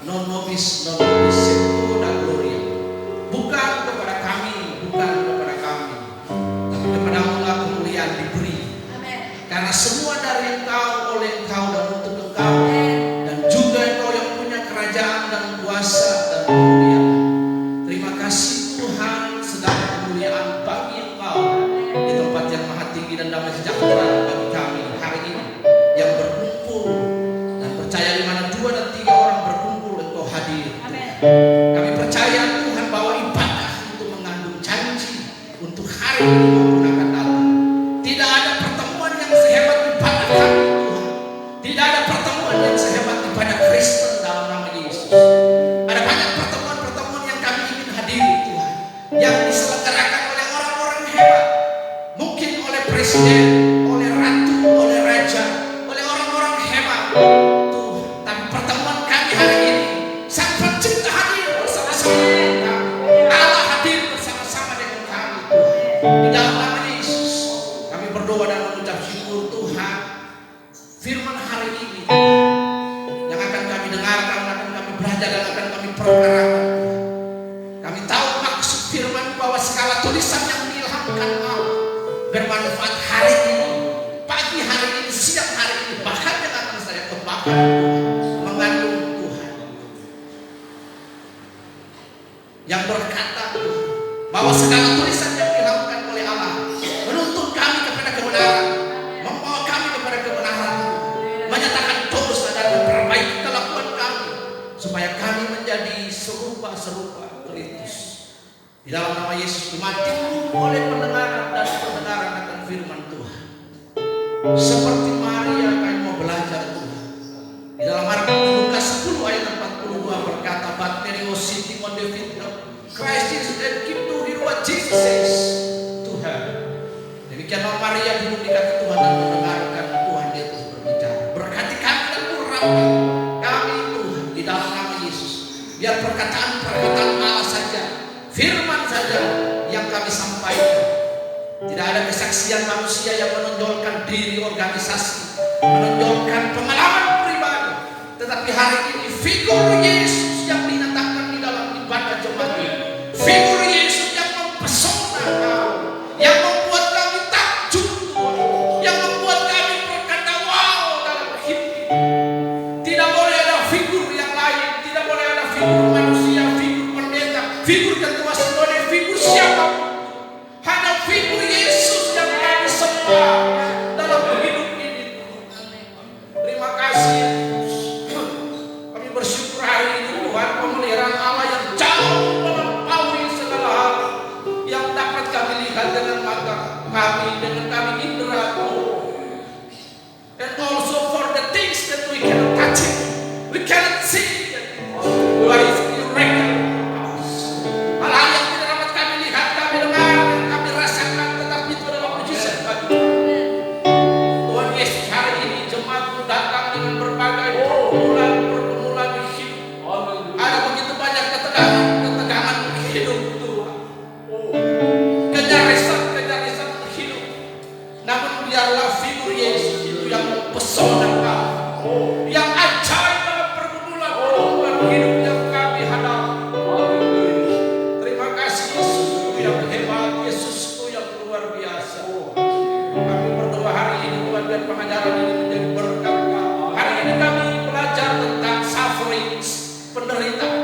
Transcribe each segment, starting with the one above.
non nobis secunda gloria. Bukan kepada kami, tapi kepadamu lah kemuliaan diberi. Karena semua dari Engkau, oleh Engkau dan untuk Engkau, dan juga Engkau yang punya kerajaan dan kuasa dan kemuliaan. Terima kasih Tuhan, segala kemuliaan bagi Engkau di tempat yang maha tinggi dan damai sejahtera bagi kami hari ini yang berkumpul dan percaya di mana 2 dan 3 orang berkumpul Engkau hadir. Kami percaya Tuhan bahwa ibadah itu mengandung janji untuk hari ini maupun akan datang. Tidak ada pertemuan yang sehebat ibadah kami Tuhan. Tidak ada pertemuan yang sehebat ibadah Kristen dalam nama Yesus. Ada banyak pertemuan-pertemuan yang kami ingin hadiri Tuhan, yang diselenggarakan oleh orang-orang hebat, mungkin oleh presiden, oleh ratu, oleh raja, oleh orang-orang hebat Tuhan. Tapi pertemuan kami hari ini, Sang Pencipta hadir bersama-sama dengan kami. Allah hadir bersama-sama dengan kami Tuhan. Di dalam nama Yesus kami berdoa dan mengucap syukur Tuhan. Firman hari ini yang akan kami dengarkan, akan kami belajar dan akan kami perkarakan. Kami tahu maksud firman bahwa segala tulisan yang diilhamkan Allah bermanfaat hari ini, pagi hari ini, siang hari ini, bahkan yang akan saya kembangkan mengandung Tuhan yang berkata bahwa segala tulisan yang diilhamkan oleh Allah menuntun kami kepada kebenaran, membawa kami kepada kebenaran, menyatakan dosa dan memperbaiki kelakuan kami supaya kami menjadi serupa Kristus. Di dalam nama Yesus dimatikan oleh pendengaran dan pendengaran akan firman Tuhan. Seperti Maria kami mau belajar Tuhan. Di dalam Lukas 10 ayat 42 berkata, "But Mary was sitting on the feet of Christ Jesus and came to hear what Jesus says to her." Demikianlah Maria duduk di kaki Tuhan dan mendengarkan Tuhan Yesus berbicara. Berkati kami dan urapi kami Tuhan di dalam nama Yesus. Biar perkataan-perkataan Allah saja, firman saja yang kami sampaikan. Tidak ada kesaksian manusia yang menonjolkan diri organisasi, menonjolkan pengalaman pribadi. Tetapi hari ini figur Yesus yang dinyatakan di dalam ibadah jemaat ini. Figur Yesus yang mempesona kau, yang membuat kami takjub Tuhan, yang membuat kami berkata wow dalam hidup ini. Tidak boleh ada figur yang lain, tidak boleh ada figur manusia, figur pendeta, figur ketua sekolah, figur siapa. Hanya figur Yesus yang kami sembah dalam hidup ini. Terima kasih. Kami bersyukur hari ini Tuhan, pemeliharaan Allah yang jauh melampaui segala hal yang dapat kami lihat dengan mata kami, dengan kami indera. And also for the things that we cannot touch it, we cannot see it. What is miracle? Hal-hal yang tidak dapat kami lihat, kami dengar, kami rasakan, tetapi itu adalah mujizat bagi kami. Tuhan Yesus hari ini jemaatmu datang dengan berbagai pergumulan di hidup. Ada begitu banyak ketegangan hidup Tuhan. Kenyarisan hidup. Namun biarlah figur Yesus itu yang mempesona kami, yang ajaib dalam pergumulan hidup yang kami hadapi. Terima kasih Yesus yang hebat, Yesus yang luar biasa. Kami berdoa hari ini Tuhan, biar pengajaran ini menjadi berkat kami. Hari ini kami belajar tentang suffering, penderitaan.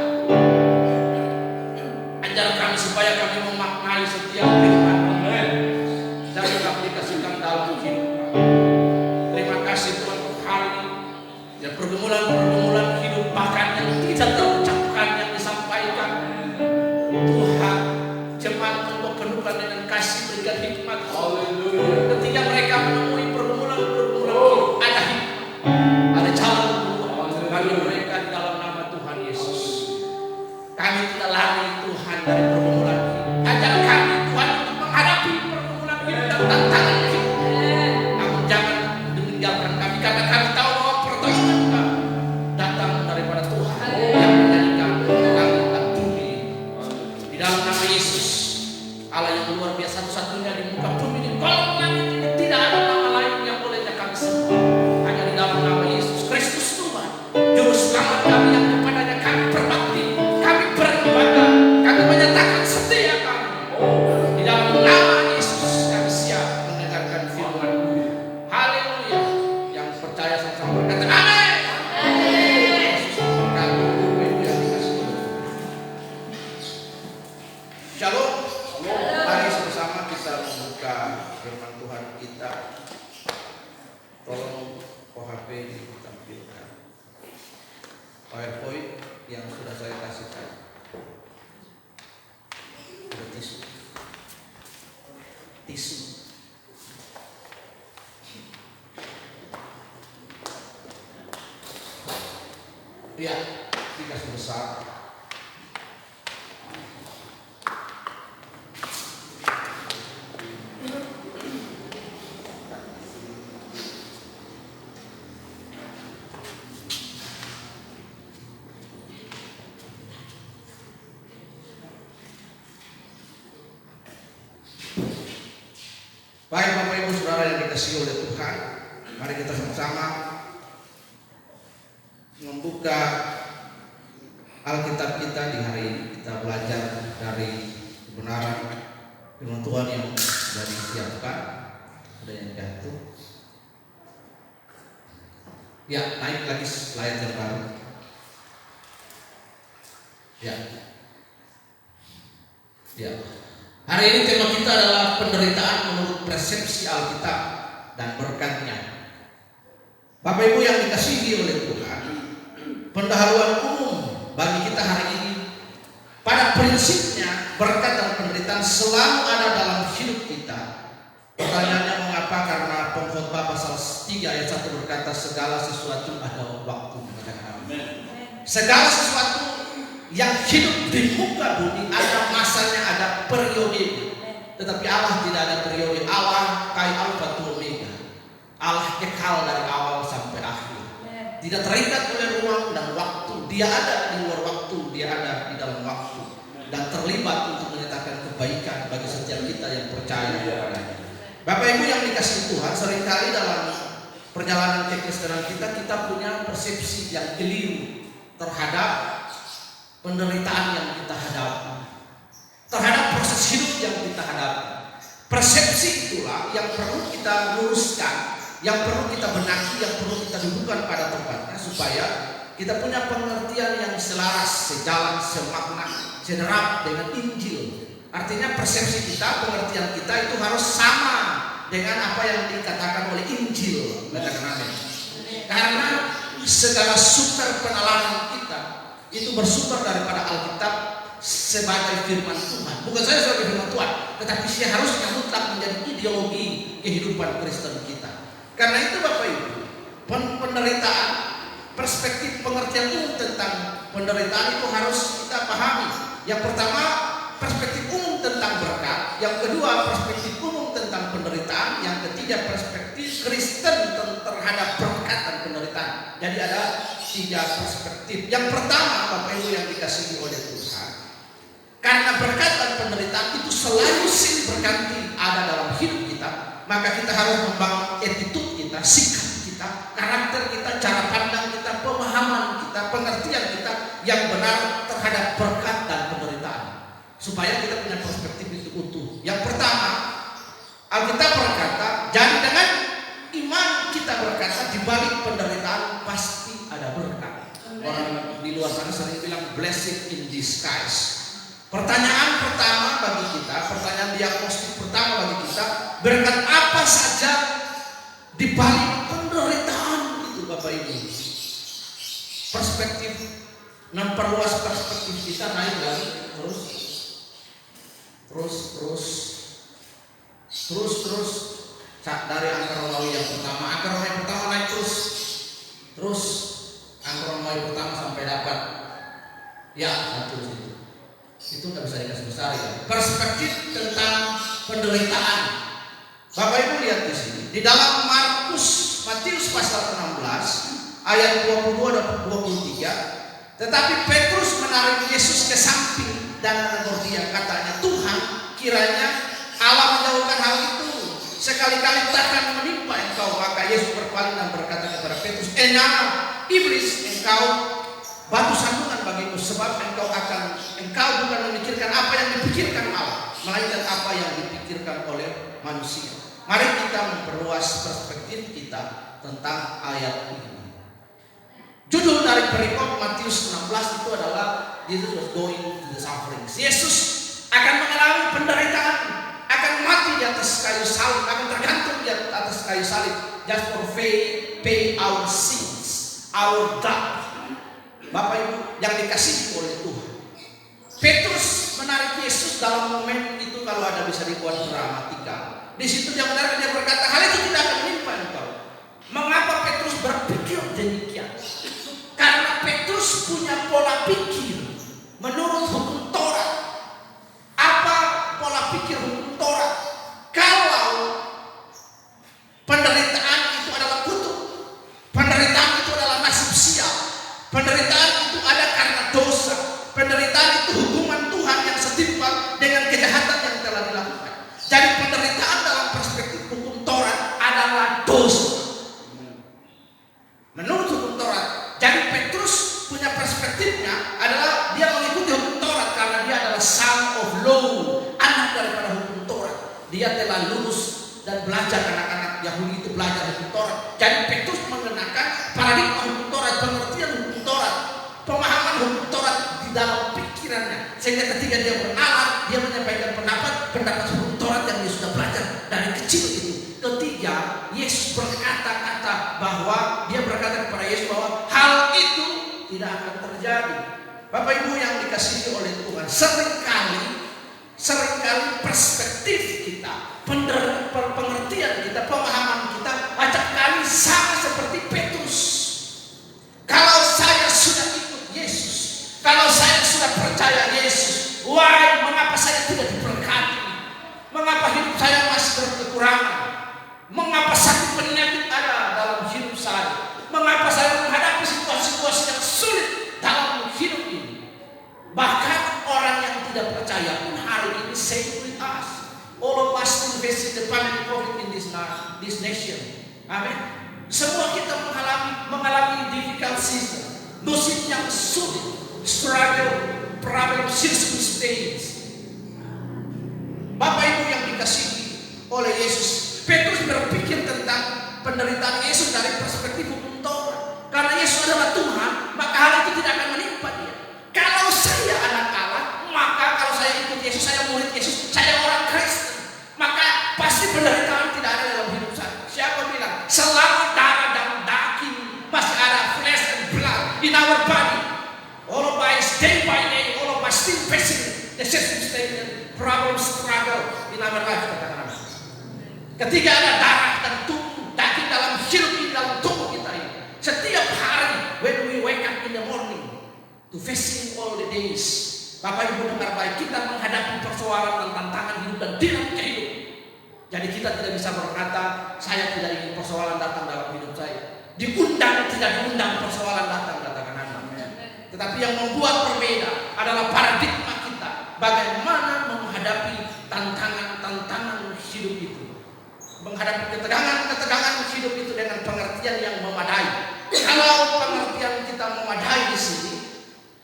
Ajar kami supaya kami memaknai setiap firman dan mengaplikasikan dalam hidup kami. Terima kasih Tuhan untuk hari ini. Ya, pergumulan hidup bahkan yang tidak terucapkan yang disampaikan Tuhan, jemaat untuk penuhkan dengan kasih, berikan hikmat. Ketika mereka menemui pergumulan hidup, ada hikmat, ada jalan keluar bagi mereka di dalam nama Tuhan Yesus. Kami tidak lari Tuhan dari pergumulan hidup. Ajar kami Tuhan untuk menghadapi pergumulan hidup dan tantangan hidup. Namun jangan meninggalkan kami, karena kami tahu bahwa pertolongan kami datang daripada Tuhan yang menjadikan langit dan bumi. Di dalam nama Yesus, Allah yang luar biasa satu-satunya di muka bumi ini, kolom langit ini, tidak ada nama lain yang boleh kami sembah. Hanya di dalam nama Yesus Kristus Tuhan, Juru Selamat kami yang kepadanya kami tisu. Ya, dikasih besar. Baik Bapak Ibu Saudara yang dikasihi oleh Tuhan, mari kita sama-sama membuka Alkitab kita di hari ini. Kita belajar dari kebenaran firman Tuhan yang sudah disiapkan. Ada yang jatuh. Ya, naik lagi slide yang baru. Ya. Ya. Hari ini tema kita adalah penderitaan menurut persepsi Alkitab dan berkatnya. Bapak Ibu yang dikasihi oleh Tuhan, pendahuluan umum bagi kita hari ini, pada prinsipnya berkat dan penderitaan selalu ada dalam hidup kita. Pertanyaannya mengapa? Karena Pengkhotbah pasal 3 ayat 1 berkata segala sesuatu ada waktu. Segala sesuatu yang hidup di muka bumi ada masanya, ada periode. Tetapi Allah tidak ada periode. Allah kai alfa tu omega. Allah kekal dari awal sampai akhir. Tidak terikat oleh ruang dan waktu. Dia ada di luar waktu, dia ada di dalam waktu, dan terlibat untuk menyatakan kebaikan bagi setiap kita yang percaya kepadanya. Bapak Ibu yang dikasihi Tuhan, seringkali dalam perjalanan kekristenan kita punya persepsi yang keliru terhadap penderitaan yang kita hadapi, terhadap proses hidup yang kita hadapi. Persepsi itulah yang perlu kita luruskan, yang perlu kita benaki, yang perlu kita dudukkan pada tempatnya, supaya kita punya pengertian yang selaras, sejalan, semakna, sederap dengan Injil. Artinya persepsi kita, pengertian kita itu harus sama dengan apa yang dikatakan oleh Injil. Karena segala sumber penalaran kita itu bersumber daripada Alkitab sebagai firman Tuhan. Bukan saya sebagai firman Tuhan, tetapi seharusnya mutlak menjadi ideologi kehidupan Kristen kita. Karena itu Bapak Ibu, penderitaan, perspektif pengertian umum tentang penderitaan itu harus kita pahami. Yang pertama, perspektif umum tentang berkat. Yang kedua, perspektif umum tentang penderitaan. Yang ketiga, perspektif Kristen terhadap berkat dan penderitaan. Jadi ada 3 perspektif. Yang pertama, Bapak Ibu yang dikasihi oleh Tuhan, karena berkat dan penderitaan itu selalu silih berganti ada dalam hidup kita, maka kita harus membangun attitude kita, sikap kita, karakter kita, cara pandang kita, pemahaman kita, pengertian kita yang benar terhadap berkat dan penderitaan, supaya kita punya perspektif itu utuh. Yang pertama, Alkitab berkata, jadi dengan iman kita berkata di balik penderitaan pasti ada berkat. Orang di luar sana sering bilang blessing in disguise. Pertanyaan pertama bagi kita, pertanyaan diagnostik pertama bagi kita, berkat apa saja di balik penderitaan itu Bapak Ibu? Perspektif, memperluas perspektif kita, naik lagi terus dari angka Romawi yang pertama, angka Romawi pertama naik terus angka Romawi pertama sampai dapat ya satu itu nggak bisa dikasih besar ya. Perspektif tentang penderitaan. Bapak Ibu lihat di sini di dalam Matius pasal 16 ayat 22 dan 23. Tetapi Petrus menarik Yesus ke samping dan menegur dia, katanya, Tuhan, kiranya Allah menjauhkan hal itu, sekali-kali takkan menimpa engkau. Maka Yesus berpaling dan berkata kepada Petrus, iblis, engkau batu sandungan bagiku, sebab engkau bukan memikirkan apa yang dipikirkan Allah, melainkan apa yang dipikirkan oleh manusia. Mari kita memperluas perspektif kita tentang ayat ini. Judul dari perikop Matius 16 itu adalah Jesus was going to the suffering. Yesus akan mengalami penderitaan, akan mati di atas kayu salib, akan tergantung di atas kayu salib, just for pay our sins, our debt. Bapak Ibu yang dikasihi oleh Tuhan, Petrus menarik Yesus dalam momen itu, kalau ada bisa dibuat dramatika. Di situ dia benar, dia berkata, hal itu tidak akan menimpa engkau. Mengapa Petrus berpikir demikian? Karena Petrus punya pola pikir menurut hukum Taurat. Apa pola pikir hukum Taurat? Kalau penderitaan itu adalah kutuk, penderitaan itu adalah nasib sial, penderitaan itu ada karena dosa, penderitaan itu hukuman Tuhan yang setimpal dengan kejahatan yang telah dilakukan. Jadi penderitaan dalam perspektif hukum Taurat adalah dosa menurut hukum Taurat. Jadi Petrus punya perspektifnya adalah dia mengikuti hukum Taurat karena dia adalah son of law, anak daripada hukum Taurat. Dia telah lulus dan belajar, anak-anak Yahudi itu belajar hukum Taurat. Jadi Petrus mengenakan paradigma hukum Taurat, pengertian hukum Taurat, pemahaman hukum Taurat di dalam pikirannya. Sehingga ketika dia beralat, dia menyampaikan pendapat hukum Taurat yang dia sudah belajar dari kecil itu. Ketiga, Yesus berkata-kata bahwa dia berkata kepada Yesus bahwa hal itu tidak akan terjadi. Bapak Ibu yang dikasihi oleh Tuhan, seringkali perspektif kita, pengertian kita, pemahaman kita acap kali sama seperti Petrus. Kalau saya sudah ikut Yesus, kalau saya sudah percaya Yesus, mengapa saya tidak diberkati? Mengapa hidup saya masih berkekurangan? Mengapa sakit penyakit ada dalam hidup saya? Mengapa saya menghadapi situasi-situasi yang sulit dalam hidup ini? Bahkan orang yang tidak percaya pun hari ini say with us, all of us still facing the family COVID in this nation. Amin. Semua kita mengalami difficult season, musim yang sulit, struggle, problem, season stage. Bapak Ibu yang dikasihi oleh Yesus, Petrus berpikir tentang penderitaan Yesus dari perspektif hukum Taurat. Karena Yesus adalah Tuhan, maka hal itu tidak akan menimpa dia. Kalau saya anak Allah, maka kalau saya ikut Yesus, saya murid Yesus, saya orang Kristen, maka pasti penderitaan tidak ada dalam hidup saya. Siapa bilang? Selama darah dan daging masih ada flesh and blood in our body, all of us day by day, all of us still facing the same state, problem, struggle in our life. Ketika ada darah dan tubuh daging dalam hidup ini, dalam tubuh kita ini, setiap hari when we wake up in the morning to facing all the days, Bapak Ibu dengar baik, kita menghadapi persoalan dan tantangan hidup dan dinamika hidup. Jadi kita tidak bisa berkata saya tidak ingin persoalan datang dalam hidup saya. Diundang tidak diundang persoalan datang, katakan amin. Tetapi yang membuat berbeda adalah paradigma kita, bagaimana menghadapi tantangan hidup itu. Menghadapi ketegangan hidup itu dengan pengertian yang memadai. Kalau pengertian kita memadai di sini,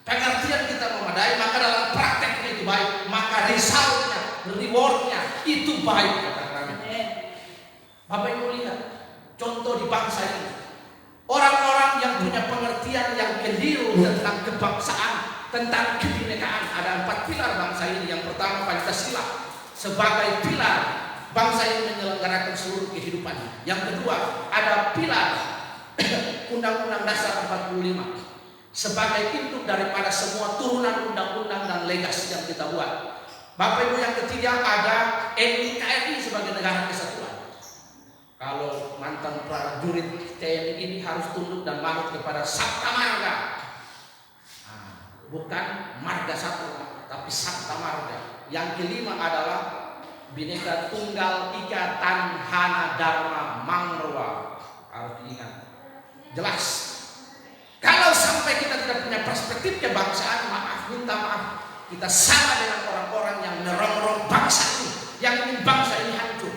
pengertian kita memadai, maka dalam prakteknya itu baik, maka resultnya, rewardnya itu baik, katakan. Bapak Ibu lihat contoh di bangsa ini, orang-orang yang punya pengertian yang keliru tentang kebangsaan, tentang kebinekaan. Ada 4 pilar bangsa ini. Yang pertama, Pancasila sebagai pilar bangsa ini menyelenggarakan seluruh kehidupannya. Yang kedua, ada pilar Undang-Undang Dasar 45 sebagai induk daripada semua turunan undang-undang dan legasi yang kita buat. Bapak Ibu, yang ketiga ada NKRI sebagai negara kesatuan. Kalau mantan prajurit TNI ini harus tunduk dan manut kepada Sabta Marga. Bukan Marga Satu, tapi Sabta Marga. Yang kelima adalah Bhinneka Tunggal Ika Tanhana Dharma Mangruwa. Harus diingat. Jelas. Kalau sampai kita tidak punya perspektif kebangsaan, minta maaf, kita sama dengan orang-orang yang merongrong bangsa ini, yang ingin bangsa ini hancur.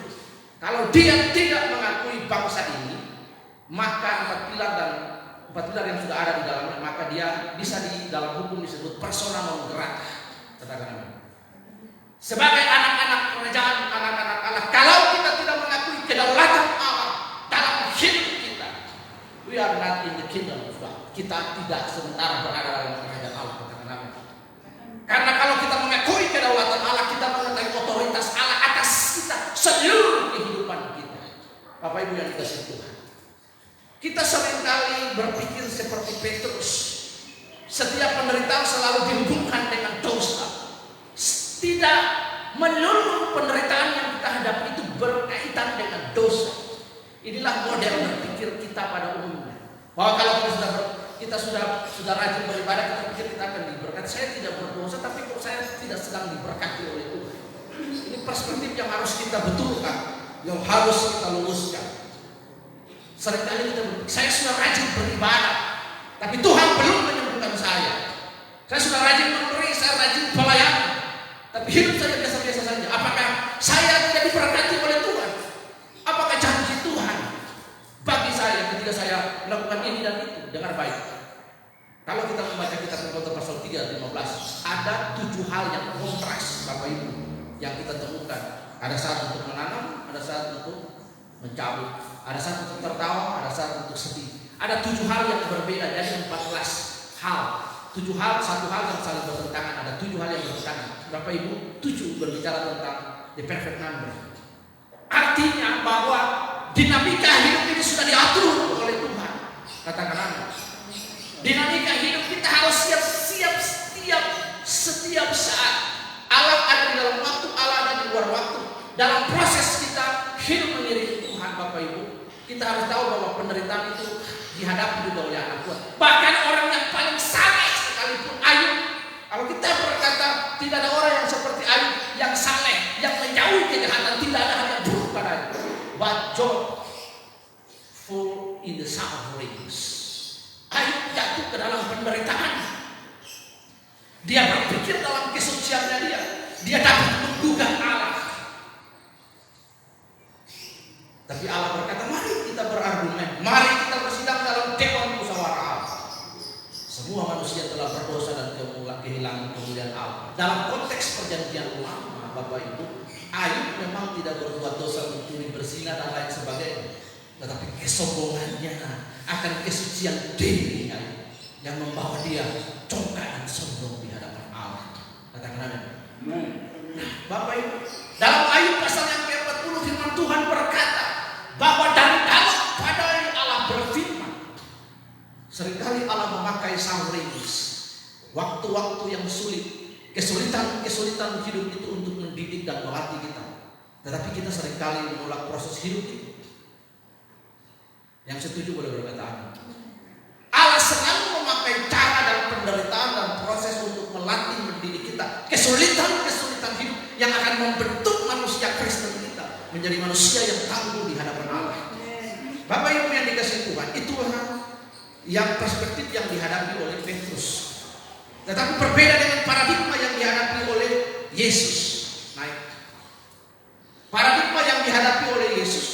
Kalau dia tidak mengakui bangsa ini, maka 4 pilar yang sudah ada di dalamnya, maka dia bisa di dalam hukum disebut persona non grata. Katakan sebagai anak-anak kerajaan, anak-anak Allah, kalau kita tidak mengakui kedaulatan Allah dalam hidup kita, we are not in the kingdom of God. Kita tidak sementara berada dalam kerajaan Allah. Karena kalau kita mengakui kedaulatan Allah, kita mengetahui otoritas Allah atas kita seluruh kehidupan kita. Bapak Ibu yang dikasihi Tuhan, kita seringkali berpikir seperti Petrus. Setiap penderitaan selalu dihubungkan dengan dosa. Tidak melulu penderitaan Inilah model berpikir kita pada umumnya. Bahwa kalau kita sudah rajin beribadah, kita pikir kita akan diberkati. Saya tidak berdosa, tapi kok saya tidak sedang diberkati oleh Tuhan. Ini perspektif yang harus kita betulkan, yang harus kita luruskan. Seringkali kita berpikir, saya sudah rajin beribadah, tapi Tuhan belum menyembuhkan saya. Saya sudah rajin memberi, saya rajin pelayanan, tapi hidup saya biasa-biasa saja. Apakah saya tidak diberkati oleh Tuhan? Apakah janji Tuhan bagi saya ketika saya melakukan ini dan itu? Dengar baik. Kalau kita membaca kitab Pengkhotbah pasal 3:15, ada 7 hal yang kontras, Bapak Ibu, yang kita temukan. Ada saat untuk menanam, ada saat untuk mencabut, ada saat untuk tertawa, ada saat untuk sedih. Ada 7 hal yang berbeda dari 14 hal. 7 hal, 1 hal yang saling bertentangan. Ada 7 hal yang bertentangan. Bapak Ibu, 7 berbicara tentang the perfect number. Artinya bahwa dinamika hidup ini sudah diatur oleh Tuhan. Katakan amin. Dinamika hidup kita harus siap setiap saat. Allah ada di dalam waktu, Allah ada di luar waktu. Dalam proses kita hidup mengiringi Tuhan, Bapak Ibu, kita harus tahu bahwa penderitaan itu dihadapi juga oleh anak Tuhan. Bahkan orang yang paling saleh sekalipun, Ayub. Kalau kita berkata tidak ada orang yang seperti Ayub, yang saleh, yang menjauhi kejahatan, tidak ada hal yang buruk padanya. But Job fall in the sufferings. Ayub jatuh ke dalam penderitaan. Dia berpikir dalam kesuciannya dia dapat menggugah Allah. Tapi Allah berkata, mari kita berargumen, mari kita bersidang dalam dewan musyawarah Allah. Semua manusia telah berdosa dan kehilangan kemuliaan Allah. Dalam konteks perjanjian lama, Bapak Ibu, Ayub memang tidak berbuat dosa, mencuri, berzina dan lain sebagainya. Tetapi kesombongannya akan kesucian diri yang membawa dia congkak dan sombong di hadapan Allah. Katakan amin. Bapak Ibu, dalam Ayub pasal yang ke-40 firman Tuhan berkata bahwa dari dalam padai Allah berfirman. Seringkali Allah memakai sufferings, waktu-waktu yang sulit, kesulitan hidup itu untuk mendidik dan melatih kita. Tetapi kita seringkali menolak proses hidup itu. Yang setuju boleh berkata amin. Allah selalu memakai cara dan penderitaan dan proses untuk melatih mendidik kita. Kesulitan hidup yang akan membentuk manusia Kristen kita menjadi manusia yang tangguh di hadapan Allah. Bapak Ibu yang dikasihi Tuhan, itulah yang perspektif yang dihadapi oleh Petrus. Tetapi berbeda dengan paradigma yang dihadapi oleh Yesus. Paradigma yang dihadapi oleh Yesus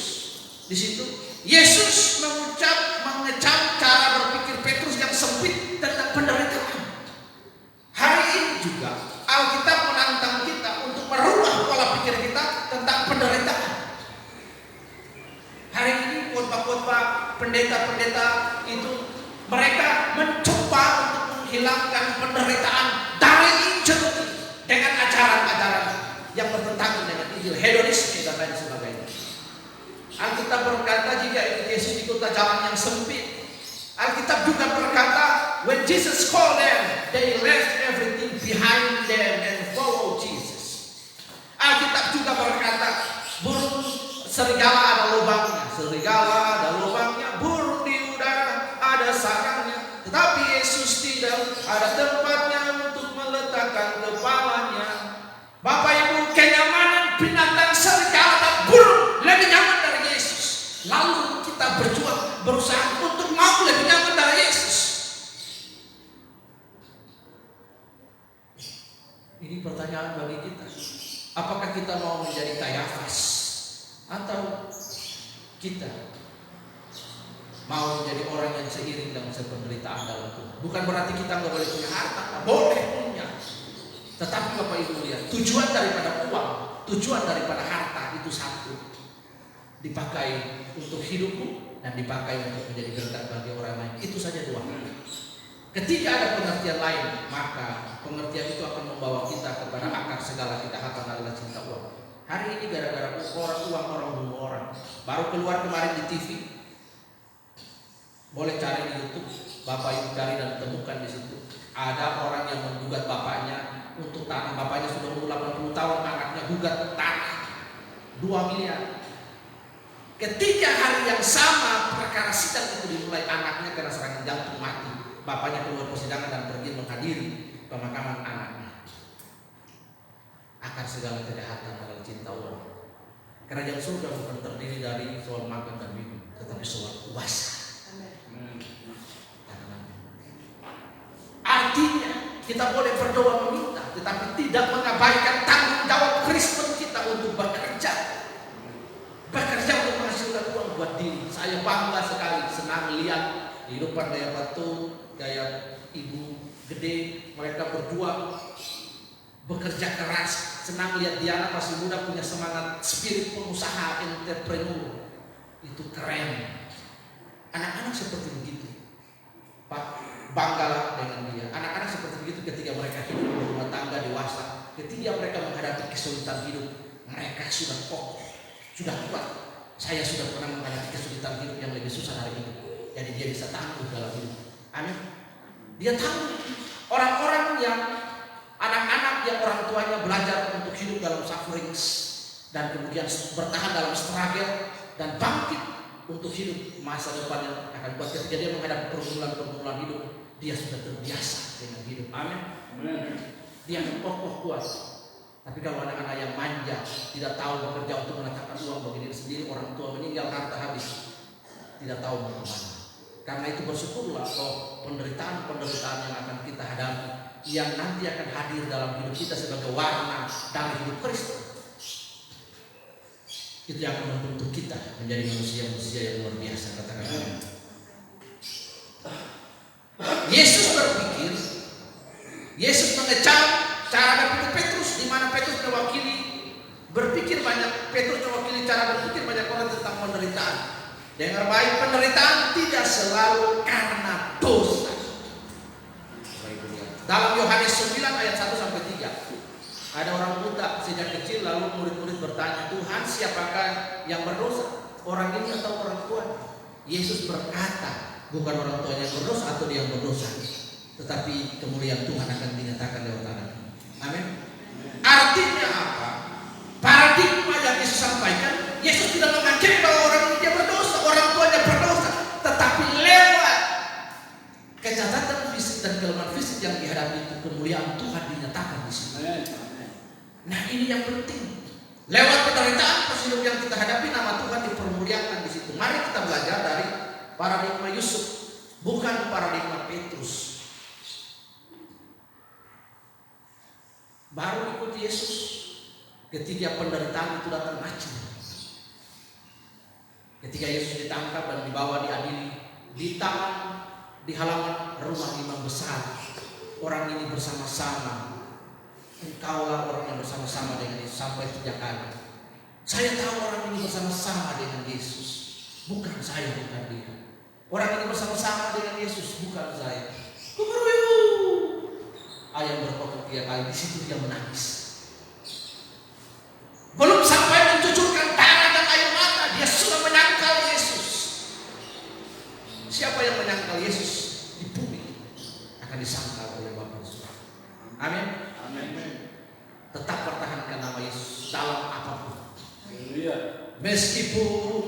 di situ, Yesus mengecam cara berpikir Petrus yang sempit tentang penderitaan. Hari ini juga Alkitab menantang kita untuk merubah pola pikir kita tentang penderitaan. Hari ini khotbah-khotbah pendeta-pendeta itu mereka mencoba untuk menghilangkan penderitaan dari Injil dengan ajaran-ajaran yang bertentangan dengan Injil, hedonisme dan lain sebagainya. Alkitab berkata jika Yesus ikut jalan yang sempit. Alkitab juga berkata when Jesus called them, they left everything behind them and follow Jesus. Alkitab juga berkata burung serigala ada lubangnya, burung di udara ada sarangnya, tetapi Yesus tidak ada tempatnya untuk meletakkan kepalanya. Bapak Ibu, kenyamanan binatang serigala dan burung lebih nyaman dari Yesus. Lalu kita berusaha untuk mau lebih nyaman dari Yesus. Ini pertanyaan bagi kita. Apakah kita mau menjadi Kayafas atau kita mau menjadi orang yang seiring dengan penderitaan dalam Tuhan? Bukan berarti kita nggak boleh punya harta, boleh punya. Tetapi Bapak Ibu lihat, tujuan daripada uang, tujuan daripada harta itu satu, dipakai untuk hidupmu dan dipakai untuk menjadi berkat bagi orang lain. Itu saja dua. Ketika ada pengertian lain, maka pengertian itu akan membawa kita kepada akar segala kejahatan adalah cinta uang. Hari ini gara-gara orang bunuh orang. Baru keluar kemarin di TV. Boleh cari di YouTube, Bapak Ibu cari dan temukan di situ. Ada orang yang menggugat bapaknya untuk tanah. Bapaknya sudah umur 80 tahun, anaknya gugat tanah 2 miliar. Ketika hari yang sama perkara sidang itu dimulai, anaknya kena serangan jantung mati. Bapaknya keluar persidangan dan pergi menghadiri pemakaman anaknya. Akar segala kejahatan adalah cinta uang. Kerajaan surga bukan terdiri dari soal makan dan minum, tetapi soal kuasa. Artinya kita boleh berdoa meminta, tetapi tidak mengabaikan tanggung jawab Kristen kita untuk bekerja untuk menghasilkan uang buat diri. Saya bangga sekali, senang lihat kehidupan Daya Batu, Daya Ibu Gede, mereka berdua bekerja keras. Senang lihat Diana masih muda punya semangat, spirit pengusaha, entrepreneur. Itu keren. Anak-anak seperti begitu, Pak, banggalah dengan dia. Anak-anak seperti begitu ketika mereka hidup berumah tangga dewasa, ketika mereka menghadapi kesulitan hidup, mereka sudah kokoh, sudah kuat. Saya sudah pernah menghadapi kesulitan hidup yang lebih susah dari ini, jadi dia bisa tangguh dalam hidup. Amin. Dia tangguh. Orang-orang yang anak-anak yang orang tuanya belajar untuk hidup dalam suffering dan kemudian bertahan dalam struggle dan bangkit untuk hidup masa depan yang akan buat, ketika dia menghadapi pergumulan hidup, dia sudah terbiasa dengan hidup. Amin. Dia kokoh kuat. Tapi kalau anak-anak yang manja, tidak tahu bekerja untuk mendatangkan uang bagi diri sendiri, orang tua meninggal, harta habis, tidak tahu mau kemana. Karena itu bersyukurlah bahwa penderitaan yang akan kita hadapi, yang nanti akan hadir dalam hidup kita sebagai warna dari hidup Kristus, itu yang akan membentuk kita menjadi manusia-manusia yang luar biasa. Katakan amin. Yesus berpikir, Yesus mengecam cara berpikir Petrus, di mana Petrus mewakili berpikir banyak, Petrus mewakili cara berpikir banyak orang tentang penderitaan. Dengar baik, penderitaan tidak selalu karena dosa. Dalam Yohanes 9 ayat 1 sampai 3, ada orang buta sejak kecil, lalu murid-murid bertanya, Tuhan, siapakah yang berdosa, orang ini atau orang tuanya? Yesus berkata, bukan orang tuanya yang berdosa atau dia yang berdosa, tetapi kemuliaan Tuhan akan dinyatakan lewat anaknya. Amin. Artinya apa? Paradigma yang Yesus sampaikan, Yesus tidak mengakhiri bahwa orang ini dia berdosa, orang tuanya berdosa, tetapi lewat kecacatan fisik dan kelemahan fisik yang dihadapi itu, kemuliaan Tuhan dinyatakan di sini. Nah, ini yang penting. Lewat penderitaan hidup yang kita hadapi, nama Tuhan dipermuliakan di situ. Mari kita belajar dari paradigma Yusuf, bukan paradigma Petrus. Baru ikut Yesus ketika penderitaan itu datang maju. Ketika Yesus ditangkap dan dibawa diadili di halaman rumah imam besar, orang ini bersama-sama. Engkaulah orang yang bersama-sama dengan Yesus sampai 3 kali. Saya tahu orang ini bersama-sama dengan Yesus, bukan saya, bukan dia. Orang ini bersama-sama dengan Yesus, bukan saya. Ayam berkokok 3 kali, di situ dia menangis. Belum sampai mencucurkan darah dan air mata, dia sudah menyangkal Yesus. Siapa yang menyangkal Yesus di bumi akan disangkal oleh Bapa di surga. Amin. Tetap pertahankan nama Yesus dalam apapun. Meskipun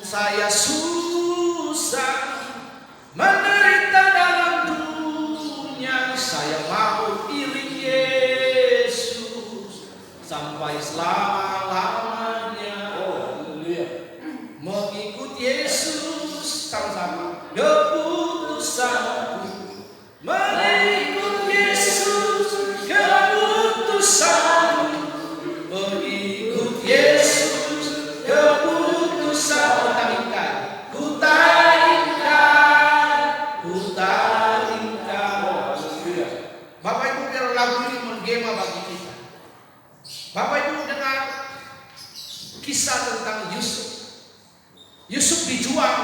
saya susah menderita dalam dunia, saya mau iring Yesus sampai selama-lamanya. Mengikut Yesus sama-sama. Keputusan mengikut Yesus, keputusan mengikut Yesus, keputusan. Bapak Ibu, biar lagu ini menggema bagi kita. Bapak Ibu dengar kisah tentang Yusuf. Yusuf dijual,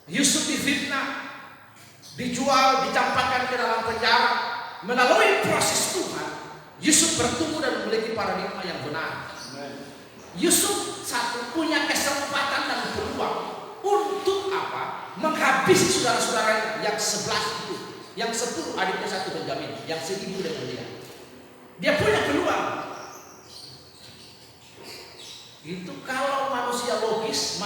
Yusuf difitnah, dijual, dicampakkan ke dalam penjara. Melalui proses Tuhan, Yusuf bertumbuh dan memiliki paradigma yang benar. Yusuf satu punya kesempatan dan peluang untuk apa? Menghabisi saudara-saudaranya yang 11 itu, yang 10 adiknya satu Benjamin, yang 1000 dengan dia. Dia punya peluang. Itu kalau manusia logis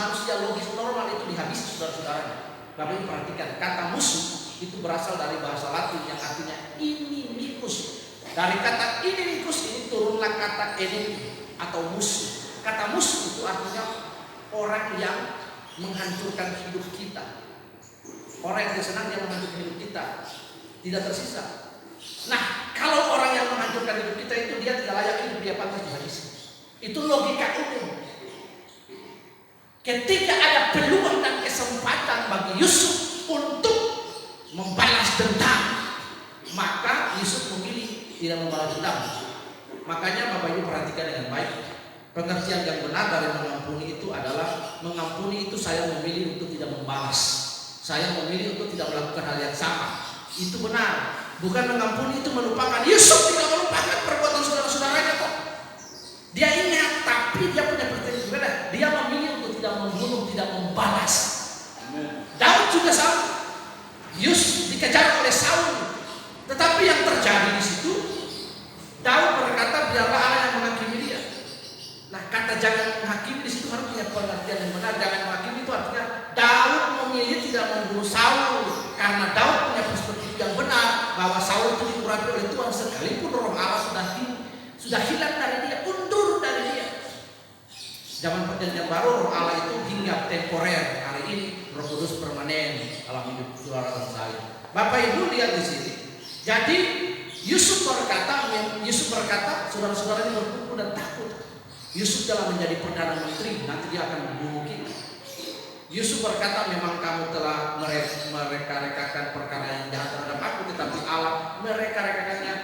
normal itu dihabisi saudara-saudaranya. Bapak Ibu perhatikan, kata musuh itu berasal dari bahasa Latin yang artinya inimikus. Dari kata inimikus ini turunlah kata enemy atau musuh. Kata musuh itu artinya orang yang menghancurkan hidup kita. Orang yang senang dia menghancurkan hidup kita, tidak tersisa. Nah, kalau orang yang menghancurkan hidup kita itu dia tidak layak hidup, dia pantas dihabisi. Itu logika umum. Ketika ada peluang dan kesempatan bagi Yusuf untuk membalas dendam, maka Yusuf memilih tidak membalas dendam. Makanya Bapak Ibu perhatikan dengan baik. Pengertian yang benar dari mengampuni itu adalah mengampuni itu saya memilih untuk tidak membalas. Saya memilih untuk tidak melakukan hal yang sama. Itu benar. Bukan mengampuni itu melupakan. Yusuf tidak melupakan perbuatan saudara-saudaranya kok. Dia ingat, tapi dia punya pertanyaan berbeda. Dia memilih untuk tidak membunuh, tidak membalas. Daud juga sama. Yusuf dikejar oleh Saul, tetapi yang terjadi di situ, Daud berkata biarlah Allah yang menghakimi dia. Nah, kata jangan menghakimi di situ harus punya pengertian yang benar. Jangan menghakimi itu artinya Daud memilih tidak membunuh Saul karena Daud punya perspektif yang benar bahwa Saul itu diurapi oleh Tuhan sekalipun roh Allah sudah hilang dari dia, undur dari dia. Zaman perjanjian baru roh Allah itu hinggap temporer, hari ini Roh Kudus permanen dalam hidup saudara dan saya. Bapak Ibu lihat di sini. Jadi Yusuf berkata, saudara-saudaranya berkumpul dan takut. Yusuf telah menjadi perdana menteri, nanti dia akan membunuh kita. Yusuf berkata, memang kamu telah mereka-rekakan perkara yang jahat terhadap aku, tetapi Allah mereka-rekakannya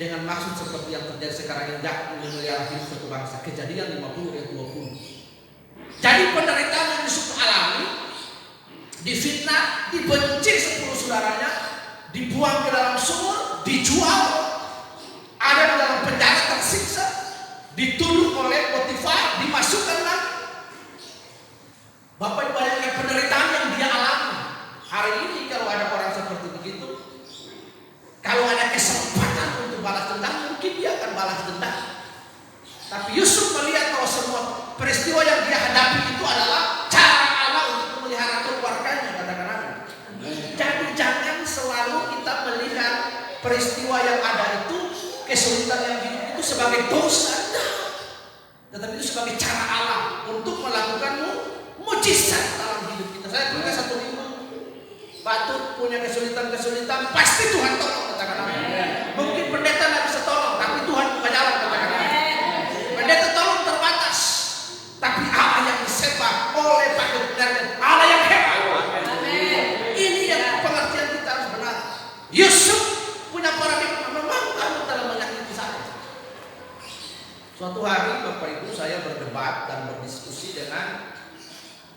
dengan maksud seperti yang terjadi sekarang ini, yakni memelihara hidup suatu bangsa. Kejadian 50 ayat 20. Jadi penderitaan yang Yusuf alami, difitnah, dibenci 10 saudaranya, dibuang ke dalam sumur, dijual, ada di dalam penjara tersiksa, dituduh oleh Potifar, dimasukkan lagi. Bapak Ibu bayangkan penderitaan yang dia alami. Hari ini kalau ada orang seperti begitu, kalau ada kesempatan untuk balas dendam, mungkin dia akan balas dendam. Tapi Yusuf melihat bahwa semua peristiwa yang dia hadapi itu adalah cara Allah untuk memelihara keluarganya, katakan. Jadi jangan selalu kita melihat peristiwa yang ada itu, kesulitan yang hidup itu sebagai dosa, tetapi itu sebagai cara Allah untuk melakukan mujizat dalam hidup kita. Saya punya satu minggu, Batuk punya kesulitan, pasti Tuhan tolong, katakan. Mungkin pendeta tidak bisa tolong, tapi Tuhan buka jalan, katakan. Pendeta tolong terbatas, tapi Allah yang disembah oleh Pak Kebenaran, Allah yang hebat. Ini yang pengertian kita harus benar. Yusuf punya paradigma, memang kamu telah menyakiti saya. Suatu hari Bapak Ibu saya berdebat dan berdiskusi dengan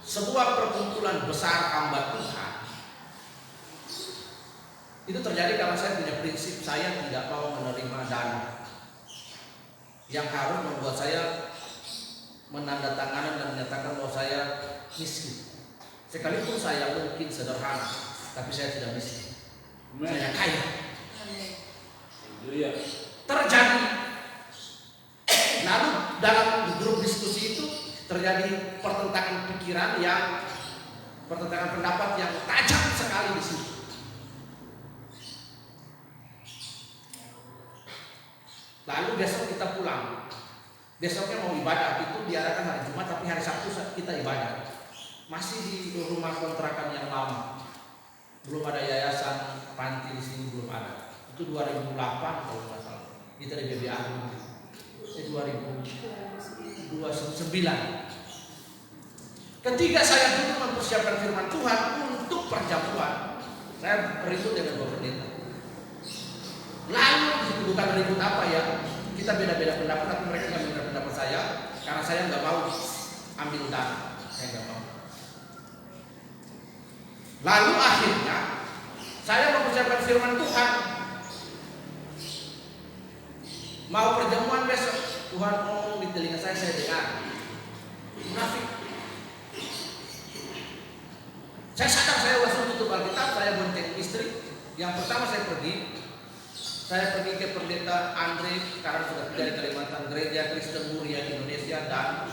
sebuah perkumpulan besar hamba Tuhan. Itu terjadi karena saya punya prinsip, saya tidak mau menerima dana yang harus membuat saya menandatangani dan menyatakan bahwa saya miskin. Sekalipun saya mungkin sederhana, tapi saya tidak miskin. Saya kaya. Terjadi. Lalu dalam grup diskusi itu terjadi pertentangan pikiran pertentangan pendapat yang tajam sekali di situ. Lalu besok kita pulang. Besoknya mau ibadah, itu diadakan hari Jumat, tapi hari Sabtu kita ibadah. Masih di rumah kontrakan yang lama. Belum ada yayasan panti di sini, belum ada. Itu 2008 kalau nggak salah. Kita di BBA 2009. Ketika saya dulu mempersiapkan firman Tuhan untuk perjamuan, saya ribut dengan Bapak Pendeta. Lalu itu bukan ribut apa ya, kita beda-beda pendapat, tapi mereka nggak beda pendapat saya, karena saya nggak mau ambil dana, saya nggak mau. Lalu akhirnya saya mempersiapkan firman Tuhan, mau perjamuan besok, Tuhan ngomong di telinga saya dengar, munafik. Saya sadar saya langsung tutup Alkitab, saya bonceng istri. Yang pertama saya pergi ke pendeta Andre, sekarang sudah di Kalimantan, Gereja Kristen Muria Indonesia, dan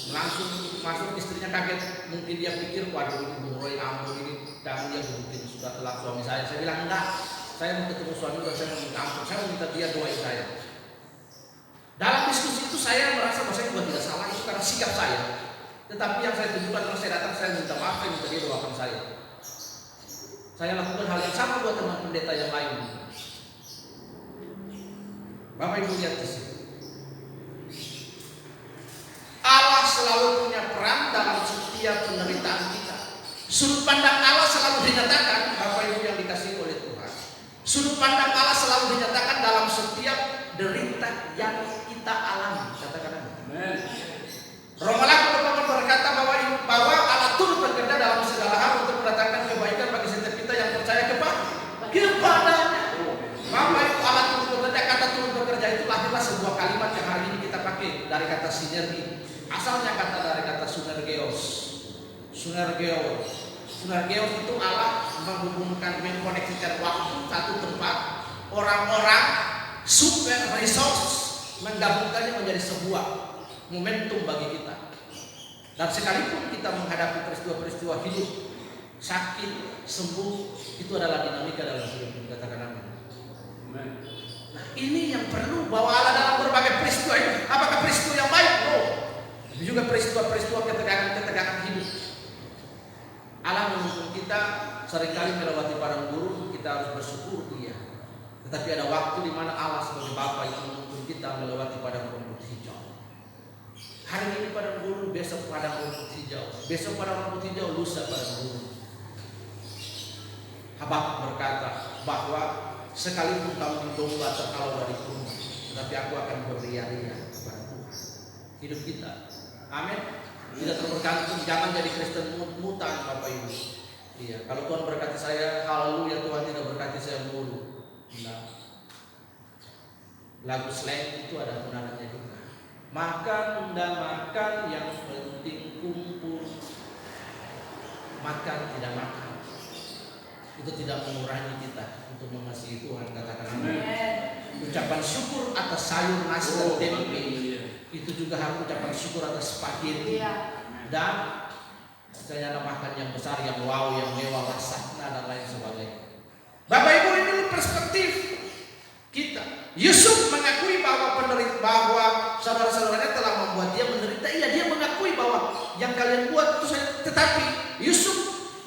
Langsung masuk, istrinya kaget. Mungkin dia pikir, waduh ini Bung Roy ampun ini, dan dia begitu sudah telah suami saya. Saya bilang enggak, saya mau ketemu suami dan saya mau minta ampun, saya mau minta dia doain saya. Dalam diskusi itu saya merasa bahwa saya juga tidak salah, itu karena sikap saya. Tetapi yang saya tunjukkan adalah saya datang, saya minta maaf, saya minta dia doakan saya. Saya lakukan hal yang sama buat teman pendeta yang lain. Bapak Ibu lihat di sini. Allah selalu punya peran dalam setiap penderitaan kita. Sudut pandang Allah selalu dinyatakan, Bapak Ibu yang dikasihi oleh Tuhan. Sudut pandang Allah selalu dinyatakan dalam setiap derita yang kita alami. Katakan amin. Roma 8 berkata bahwa Allah turut bekerja dalam segala hal untuk mendatangkan kebaikan bagi setiap kita yang percaya kepadanya. Bapak Ibu, Allah turut bekerja. Kata turut bekerja itu lahirlah sebuah kalimat yang hari ini kita pakai dari kata sinergi. Asalnya kata dari kata sunergeos. Sunergeos itu Allah menghubungkan, mengkoneksikan waktu satu tempat, orang-orang, sumber resource, menggabungkannya menjadi sebuah momentum bagi kita. Dan sekalipun kita menghadapi peristiwa-peristiwa hidup, sakit, sembuh, itu adalah dinamika dalam hidup kita. Katakan amin. Nah, ini yang perlu bahwa Allah dalam berbagai peristiwa ini. Apakah peristiwa yang baik? No. Tapi juga peristiwa-peristiwa ketegangan hidup. Allah menuntun kita seringkali melewati padang gurun, kita harus bersyukur dia. Tetapi ada waktu di mana Allah sebagai Bapa itu menuntun kita melewati padang rumput hijau. Hari ini padang gurun, besok padang rumput hijau, besok padang rumput hijau, lusa padang gurun. Habakuk berkata bahwa sekalipun kamu domba terkalau dari kurungan, tetapi aku akan beria-ria kepada Tuhan. Hidup kita, amin. Tidak tergantung, jangan jadi Kristen mutan, Bapak Ibu. Iya, kalau Tuhan berkati saya, haleluya. Tuhan tidak berkati saya mulu. Nah, lagu slang itu ada benarnya juga. Makan, tidak makan, yang penting kumpul. Makan, tidak makan, itu tidak mengurangi kita untuk mengasihi Tuhan. Katakan amin. Ucapan syukur atas sayur nasi dan tempe, itu juga harus ucapan syukur atas spaghetti dan saya makan yang besar, yang wow, yang mewah, rasanya dan lain sebagainya. Bapak Ibu, ini perspektif kita. Yusuf mengakui bahwa saudara-saudaranya telah membuat dia menderita. Iya, dia mengakui bahwa yang kalian buat itu saya. Tetapi Yusuf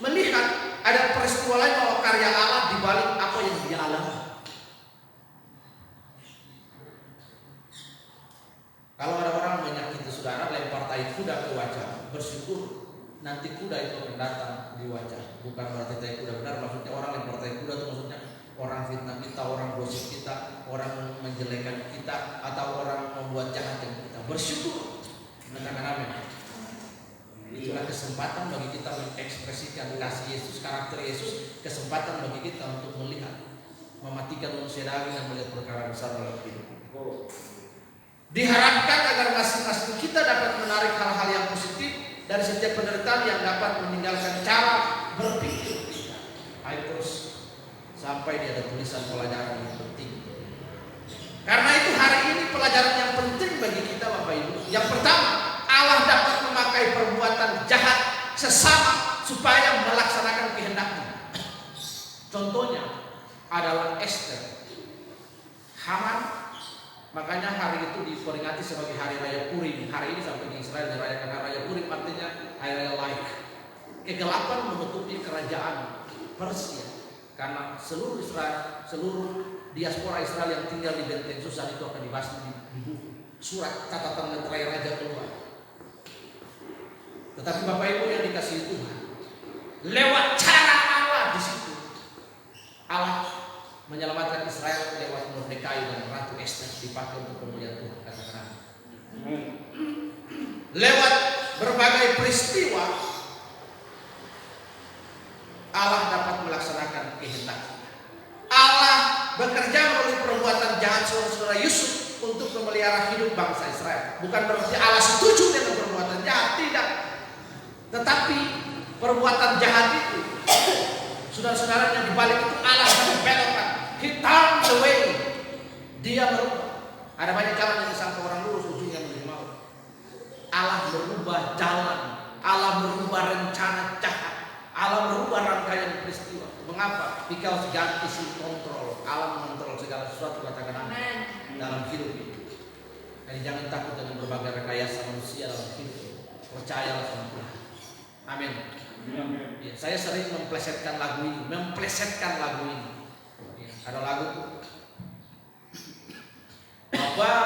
melihat ada peristiwa lain bahwa karya Allah di balik apa yang dia alami. Kalau ada orang menyakiti saudara, lempar tai kuda ke wajah, bersyukur nanti kuda itu akan datang di wajah. Bukan berarti tai kuda benar, maksudnya orang lempar tai kuda itu maksudnya orang fitnah kita, orang gosip kita, orang menjelekan kita, atau orang membuat jahat dengan kita. Bersyukur. Katakan amin. Itulah kesempatan bagi kita mengekspresikan kasih Yesus, karakter Yesus, kesempatan bagi kita untuk melihat, mematikan manusia daging dan melihat perkara besar dalam hidup. Diharapkan agar masing-masing kita dapat menarik hal-hal yang positif dari setiap penderitaan yang dapat meninggalkan cara berpikir kita. Ayo terus sampai di ada tulisan pelajaran yang penting. Karena itu hari ini pelajaran yang penting bagi kita, Bapak Ibu. Yang pertama, Allah dapat memakai perbuatan jahat sesama supaya melaksanakan kehendaknya. Contohnya adalah Esther, Haman. Makanya hari itu diperingati sebagai hari raya Purim. Hari ini sampai di Israel dirayakan hari raya Purim, artinya hari raya laik. Kegelapan menutupi kerajaan Persia karena seluruh Israel, seluruh diaspora Israel yang tinggal di benteng Susan itu akan dibahas di buku surat catatan leterai raja keluar. Tetapi Bapak Ibu yang dikasihi Tuhan, lewat cara Allah di situ, Allah menyelamatkan Israel lewat Mordekai dan Ratu Esther dipakai untuk kemuliaan Tuhan. Katakan lewat berbagai peristiwa Allah dapat melaksanakan kehendaknya. Allah bekerja melalui perbuatan jahat saudara Yusuf untuk memelihara hidup bangsa Israel. Bukan berarti Allah setuju dengan perbuatan jahat, tidak. Tetapi perbuatan jahat itu, saudara-saudara yang dibalik itu Allah membelokkan. He turned away. Dia berubah. Ada banyak jalan yang disangka orang lurus, ujungnya menuju maut. Allah berubah merubah jalan, Allah merubah rencana jahat, Allah merubah rangkaian peristiwa. Mengapa? Because God is in control. Allah mengontrol segala sesuatu, katakan amin, dalam hidup itu. Jadi jangan takut dengan berbagai rekayasa manusia dalam hidup. Percayalah sama Tuhan. Amin. Ya, saya sering memplesetkan lagu ini. Ya, ada lagu tuh. Bapa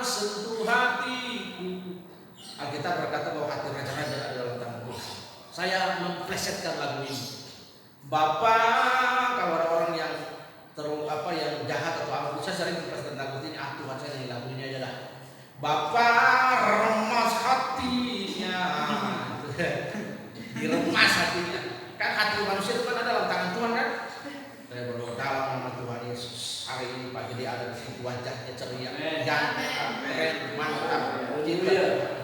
sentuh hatiku. Alkitab berkata bahwa hati raja-raja adalah tangan Tuhan. Saya memplesetkan lagu ini. Bapa, kalau ada orang yang yang jahat atau apa, saya sering memplesetkan lagu ini. Tuhan saya nyanyi lagu ini aja lah. Bapa remas hatinya. Diremas hatinya. Kan hati manusia itu kan ada dalam tangan Tuhan kan. Saya berdoa dalam nama Tuhan Yesus. Hari ini Pak Gede ada di situ, wajahnya ceria, ganteng, mantap,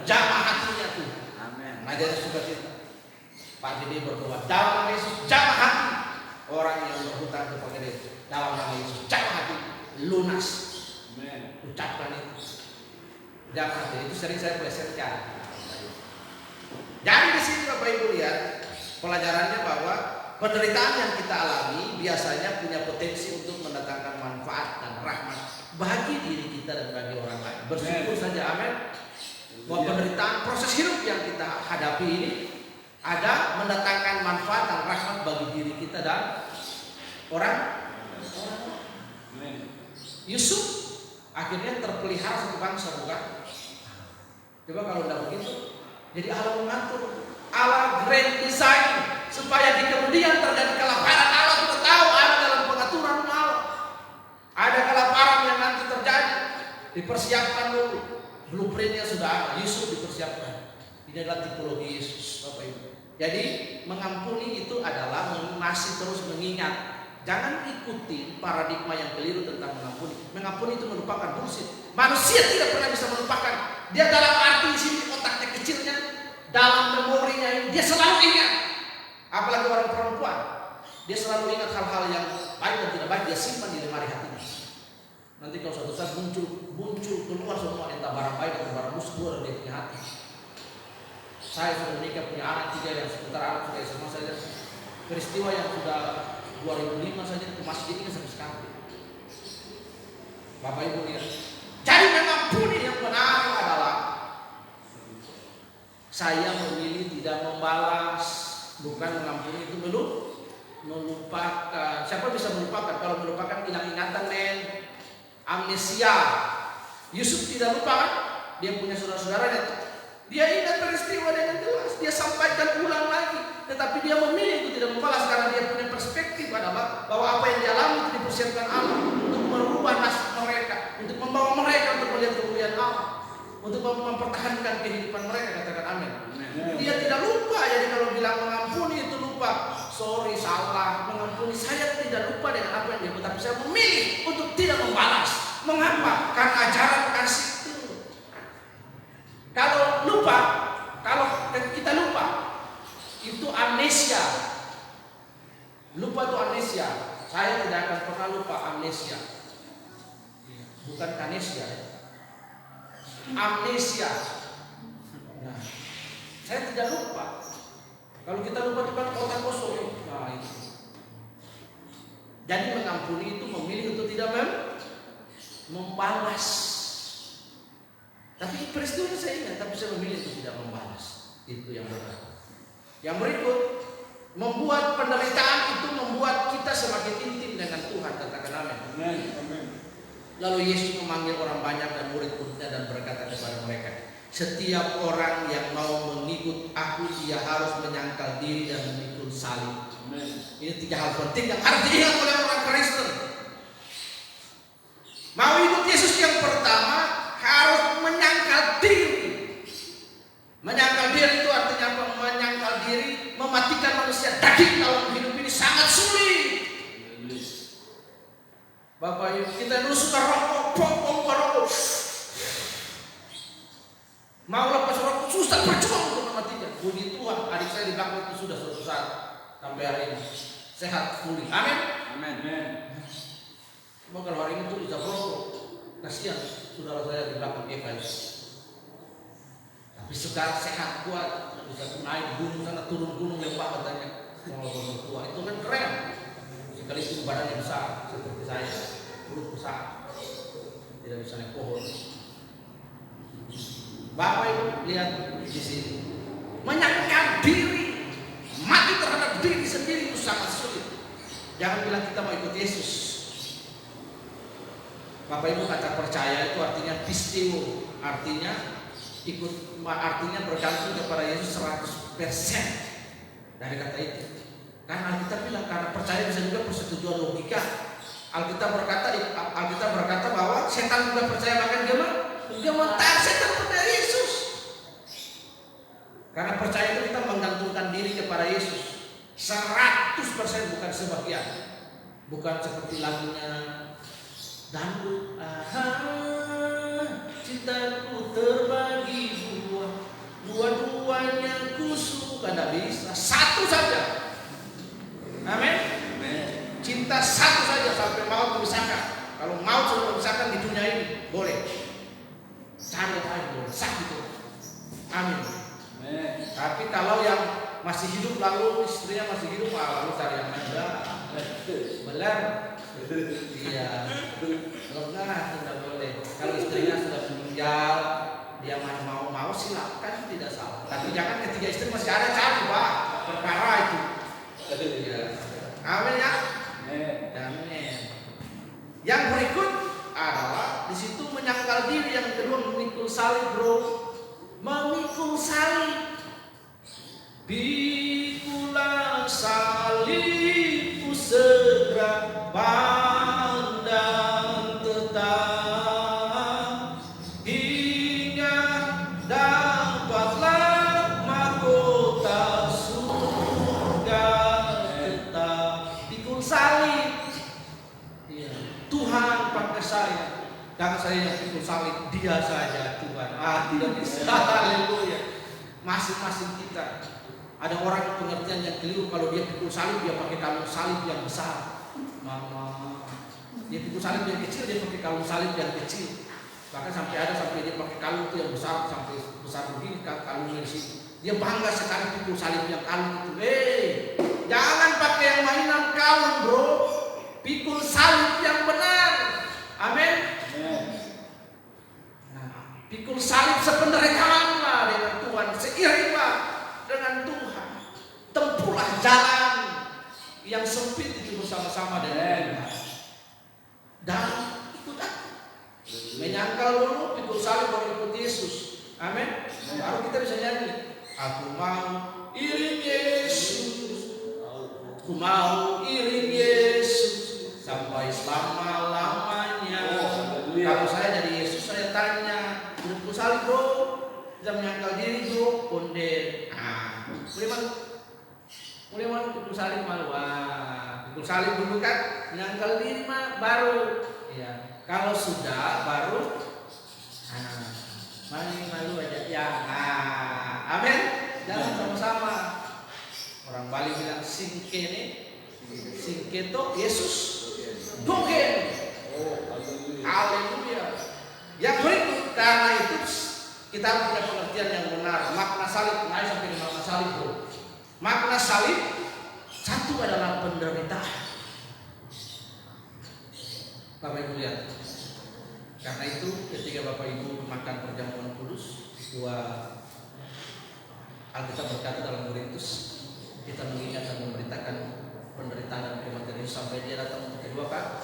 jamah hatinya tuh. Ngajar suka kita. Pak Gede berdoa dalam nama Yesus, jamah hati orang yang berhutang ke Pak Gede. Dalam nama Yesus, jamah hati, lunas. Ucapkan itu. Jamah hati itu sering saya plesetkan. Jadi di sini Bapak Ibu lihat pelajarannya bahwa penderitaan yang kita alami biasanya punya potensi untuk mendatangkan manfaat dan rahmat bagi diri kita dan bagi orang lain. Bersyukur saja, amin. Bahwa penderitaan proses hidup yang kita hadapi ini ada mendatangkan manfaat dan rahmat bagi diri kita dan orang. Yusuf akhirnya terpelihara satu bangsa, bukan? Coba kalau tidak begitu, jadi Allah mengatur, Allah grand design supaya di kemudian terjadi kelaparan. Allah kita tahu ada dalam pengaturan Allah. Ada kelaparan yang nanti terjadi, dipersiapkan dulu. Blueprintnya sudah ada, Yusuf dipersiapkan. Ini adalah tipologi Yesus, Bapak Ibu. Jadi mengampuni itu adalah masih terus mengingat. Jangan ikuti paradigma yang keliru tentang mengampuni. Mengampuni itu melupakan, bullshit. Manusia tidak pernah bisa melupakan. Dia dalam arti di sini otaknya kecilnya, dalam memorinya ini dia selalu ingat. Apalagi orang perempuan, dia selalu ingat hal-hal yang baik dan tidak baik, dia simpan di lemari hatinya. Nanti kalau suatu saat muncul keluar semua entah barang baik atau barang busuk keluar dari punya hati. Saya sudah menikah, punya anak 3 yang sebentar anak sudah SMA saja. Peristiwa yang sudah 2005 saja ke masjid ini sampai sekarang. Bapak Ibu lihat. Jadi mengampuni yang benar adalah saya memilih tidak membalas. Bukan mengampuni itu melupakan. Siapa bisa melupakan? Kalau melupakan hilang ingatan, amnesia. Yusuf tidak lupa kan? Dia punya saudara-saudaranya. Dia ingat peristiwa dengan jelas. Dia sampaikan ulang lagi. Tetapi dia memilih itu tidak membalas karena dia punya perspektif adalah bahwa apa yang dialami itu dipersiapkan Allah untuk merubah nasib mereka, untuk membawa mereka untuk melihat kemuliaan Allah, untuk mempertahankan kehidupan mereka. Katakan amin. Dia tidak lupa. Jadi kalau bilang mengampuni itu lupa, sorry, salah. Mengampuni, saya tidak lupa dengan apa yang dia buat, tapi saya memilih untuk tidak membalas. Mengapa? Karena ajaran kasih itu. Kalau lupa, kalau kita lupa, itu amnesia. Lupa itu amnesia. Saya tidak akan pernah lupa, amnesia. Bukan kanesia. Amnesia. Nah, saya tidak lupa. Kalau kita lupa itu kan otak kosong. Nah, itu. Jadi mengampuni itu memilih untuk tidak membalas. Tapi peristiwanya saya ingat, tapi saya memilih untuk tidak membalas. Itu yang benar. Yang berikut, membuat penderitaan itu membuat kita semakin intim dengan Tuhan. Katakan amin. Lalu Yesus memanggil orang banyak dan murid-muridnya dan berkata kepada mereka, setiap orang yang mau mengikut aku, dia harus menyangkal diri dan memikul salib. Ini 3 hal penting yang harus diingat oleh orang Kristen. Mau ikut Yesus, yang pertama harus menyangkal diri. Menyangkal diri itu artinya apa? Menyangkal diri, mematikan manusia daging dalam hidup ini sangat sulit. Bapak Ibu, kita dulu suka rokok, mau lepas rokok susah, percuma untuk mematikan. Puji Tuhan, adik saya di belakang itu sudah suatu saat sampai hari ini sehat pulih. Amin. Cuma kalau hari ini tuh bisa rokok, kasihan saudara saya di belakang dia guys. Bisa sehat kuat, bisa naik gunung sana turun gunung lewat katanya. Kalau tua itu kan keren. Sekali itu badannya besar seperti saya, perut besar, tidak bisa naik pohon. Bapak Ibu lihat di sini, menyangkal diri, mati terhadap diri sendiri itu sangat sulit. Jangan bilang kita mau ikut Yesus. Bapak Ibu, kata percaya itu artinya pisteo, artinya ikut, artinya bergantung kepada Yesus 100% dari kata itu. Karena Alkitab bilang karena percaya bisa juga persetujuan logika. Alkitab berkata bahwa setan juga percaya, bahkan dia menentang setan pada Yesus. Karena percaya itu kita menggantungkan diri kepada Yesus 100%, bukan sebagian. Bukan seperti lagunya dangdut, cintaku terbagi dua-duanya ku suka. Tidak bisa, satu saja. Amin. Cinta satu saja sampai maut memisahkan. Kalau maut sudah memisahkan di dunia ini, boleh cari lain, boleh sah gitu. Amin. Tapi kalau yang masih hidup lalu istrinya masih hidup, lalu cari yang lain, belar. Iya, enggak, tidak boleh. Kalau istrinya sudah meninggal, dia mau silakan, tidak salah. Tapi jangan ketiga istri masih ada, cari Pak, perkara itu. Ya. Amin ya. Amin. Yang berikut adalah di situ menyangkal diri. Yang kedua memikul salib, bro. Memikul salib. Pikulah salibku segera pandang tetap, hingga dapatlah mahkota surga tetap. Pikul salib. Ya, Tuhan pakai saya. Jangan saya yang pikul salib, dia saja Tuhan. Tidak bisa. Haleluya. Masing-masing kita. Ada orang pengertian yang keliru, kalau dia pikul salib dia pakai kalung salib yang besar. Mama, dia pikul salib yang kecil, dia pakai kalung salib yang kecil. Bahkan sampai dia pakai kalung itu yang besar, sampai besar begini kalungnya di sini. Dia bangga sekali pikul salib yang kalung itu. Jangan pakai yang mainan kalung, bro. Pikul salib yang benar. Amin. Nah, pikul salib sependeritaanlah dengan Tuhan, seiringlah dengan Tuhan. Tempuhlah jalan yang sempit itu bersama-sama dengan Tuhan. Dan ikut aku. Menyangkal dulu, pikul salib, baru ikut Yesus. Amin. Baru kita bisa nyanyi. Aku mau iring Yesus. Aku mau iring Yesus sampai selama-lamanya. Kalau saya jadi Yesus, saya tanya, pikul salib bro, bisa menyangkal diri bro, konde. Mulai malu pikul salib malu. Pikul salib dulu kan, menyangkal diri mah baru. Ya, kalau sudah baru, malu aja ya. Amin. Jangan sama-sama. Orang Bali bilang singke nih, singke to Yesus, dogen. Haleluya. Yang berikut, karena itu kita punya pengertian yang benar. Makna salib, naik sampai di makna salib bro. Makna salib satu adalah penderitaan. Bapak Ibu lihat. Karena itu ketika Bapak Ibu makan perjamuan kudus, Alkitab berkata dalam Korintus, kita mengingat dan memberitakan penderitaan dan kematian Yesus sampai dia datang untuk kedua kali.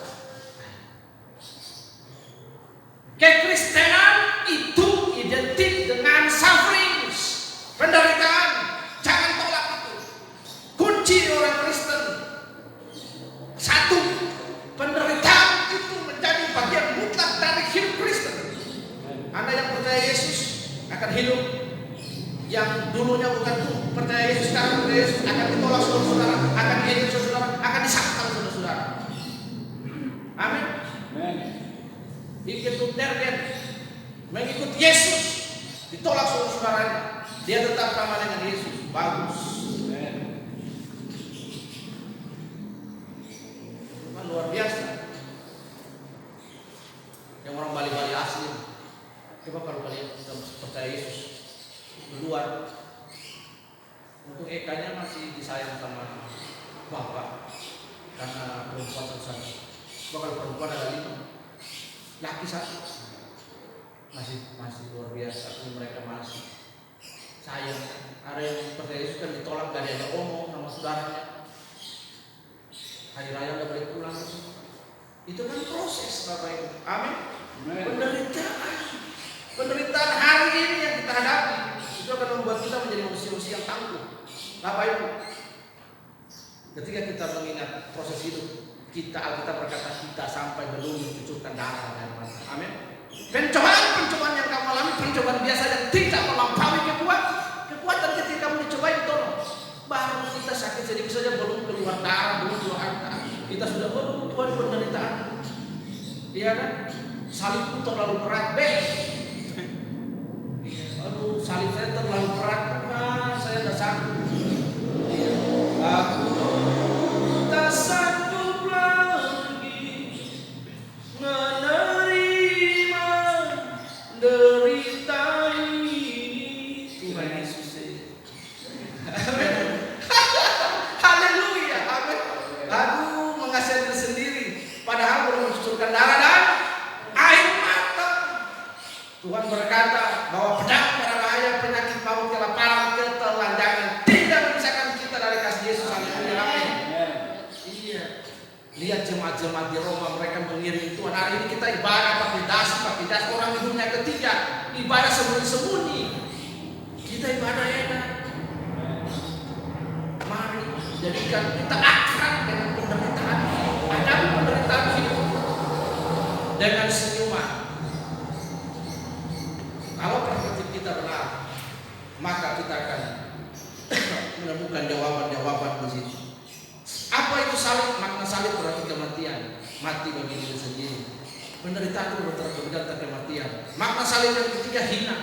Kekristenan itu identik dengan sufferings, penderitaan. Jangan tolak itu. Kunci orang Kristen satu, penderitaan itu menjadi bagian mutlak dari hidup Kristen. Anda yang percaya Yesus akan hidup. Yang dulunya bukan tuh percaya Yesus, sekarang percaya Yesus akan ditolak saudara-saudara, akan dihidup saudara, akan disakiti saudara-saudara. Amin. Ikut tergen, mengikut Yesus, ditolak saudara-saudaranya, dia tetap sama dengan Yesus. Bagus. Luar biasa. Yang orang Bali-Bali asli. Coba kalau kalian percaya Yesus, keluar. Untuk Eka-nya masih disayang sama bapak karena perempuan satu-satu. Kalau perempuan ada 5, laki 1, masih luar biasa. Mereka masih sayang. Ada yang percaya Yesus kan ditolak, gak ada yang ngomong sama saudaranya. Hari raya udah boleh pulang. Itu kan proses, Bapak Ibu. Amin. Penderitaan hari ini yang kita hadapi itu akan membuat kita menjadi manusia yang tangguh. Bapak Ibu, ketika kita mengingat proses hidup kita, Alkitab berkata kita sampai belum mencucurkan darah dan air mata. Amin. Pencobaan yang kamu alami, pencobaan biasa yang tidak melampaui kekuatan ketika kamu dicobai ditolong. Baru kita sakit sedikit saja belum keluar darah, belum keluar air mata, kita sudah Tuhan penderitaan. Iya kan? Salibku terlalu berat, aduh, salib saya terlalu berat, saya tidak sanggup. Aku tak sanggup lagi menerima derita ini. Tuhan Yesus. Amin. Haleluya. Amin. Aduh, mengasihi diri sendiri padahal belum mencucurkan darah dan air mata. Tuhan berkata bahwa pedang, bahaya, penyakit, maut, kelaparan, ketelanjangan tidak memisahkan kita dari kasih Yesus. Haleluya. Amin. Iya. Lihat jemaat-jemaat di Roma, mereka mengiring Tuhan. Hari ini kita ibadah pakai dasi, orang di dunia ketiga ibadah sembunyi-sembunyi. Kita ibadah enak. Mari jadikan kita akrab dengan penderitaan, hadapi penderitaan hidup dengan senyuman. Kalau perspektif kita benar, maka kita akan menemukan jawaban-jawaban di situ. Apa itu salib? Makna salib berarti kematian, mati bagi diri sendiri. Penderitaan itu bertergantung kematian. Makna salib yang ketiga hina.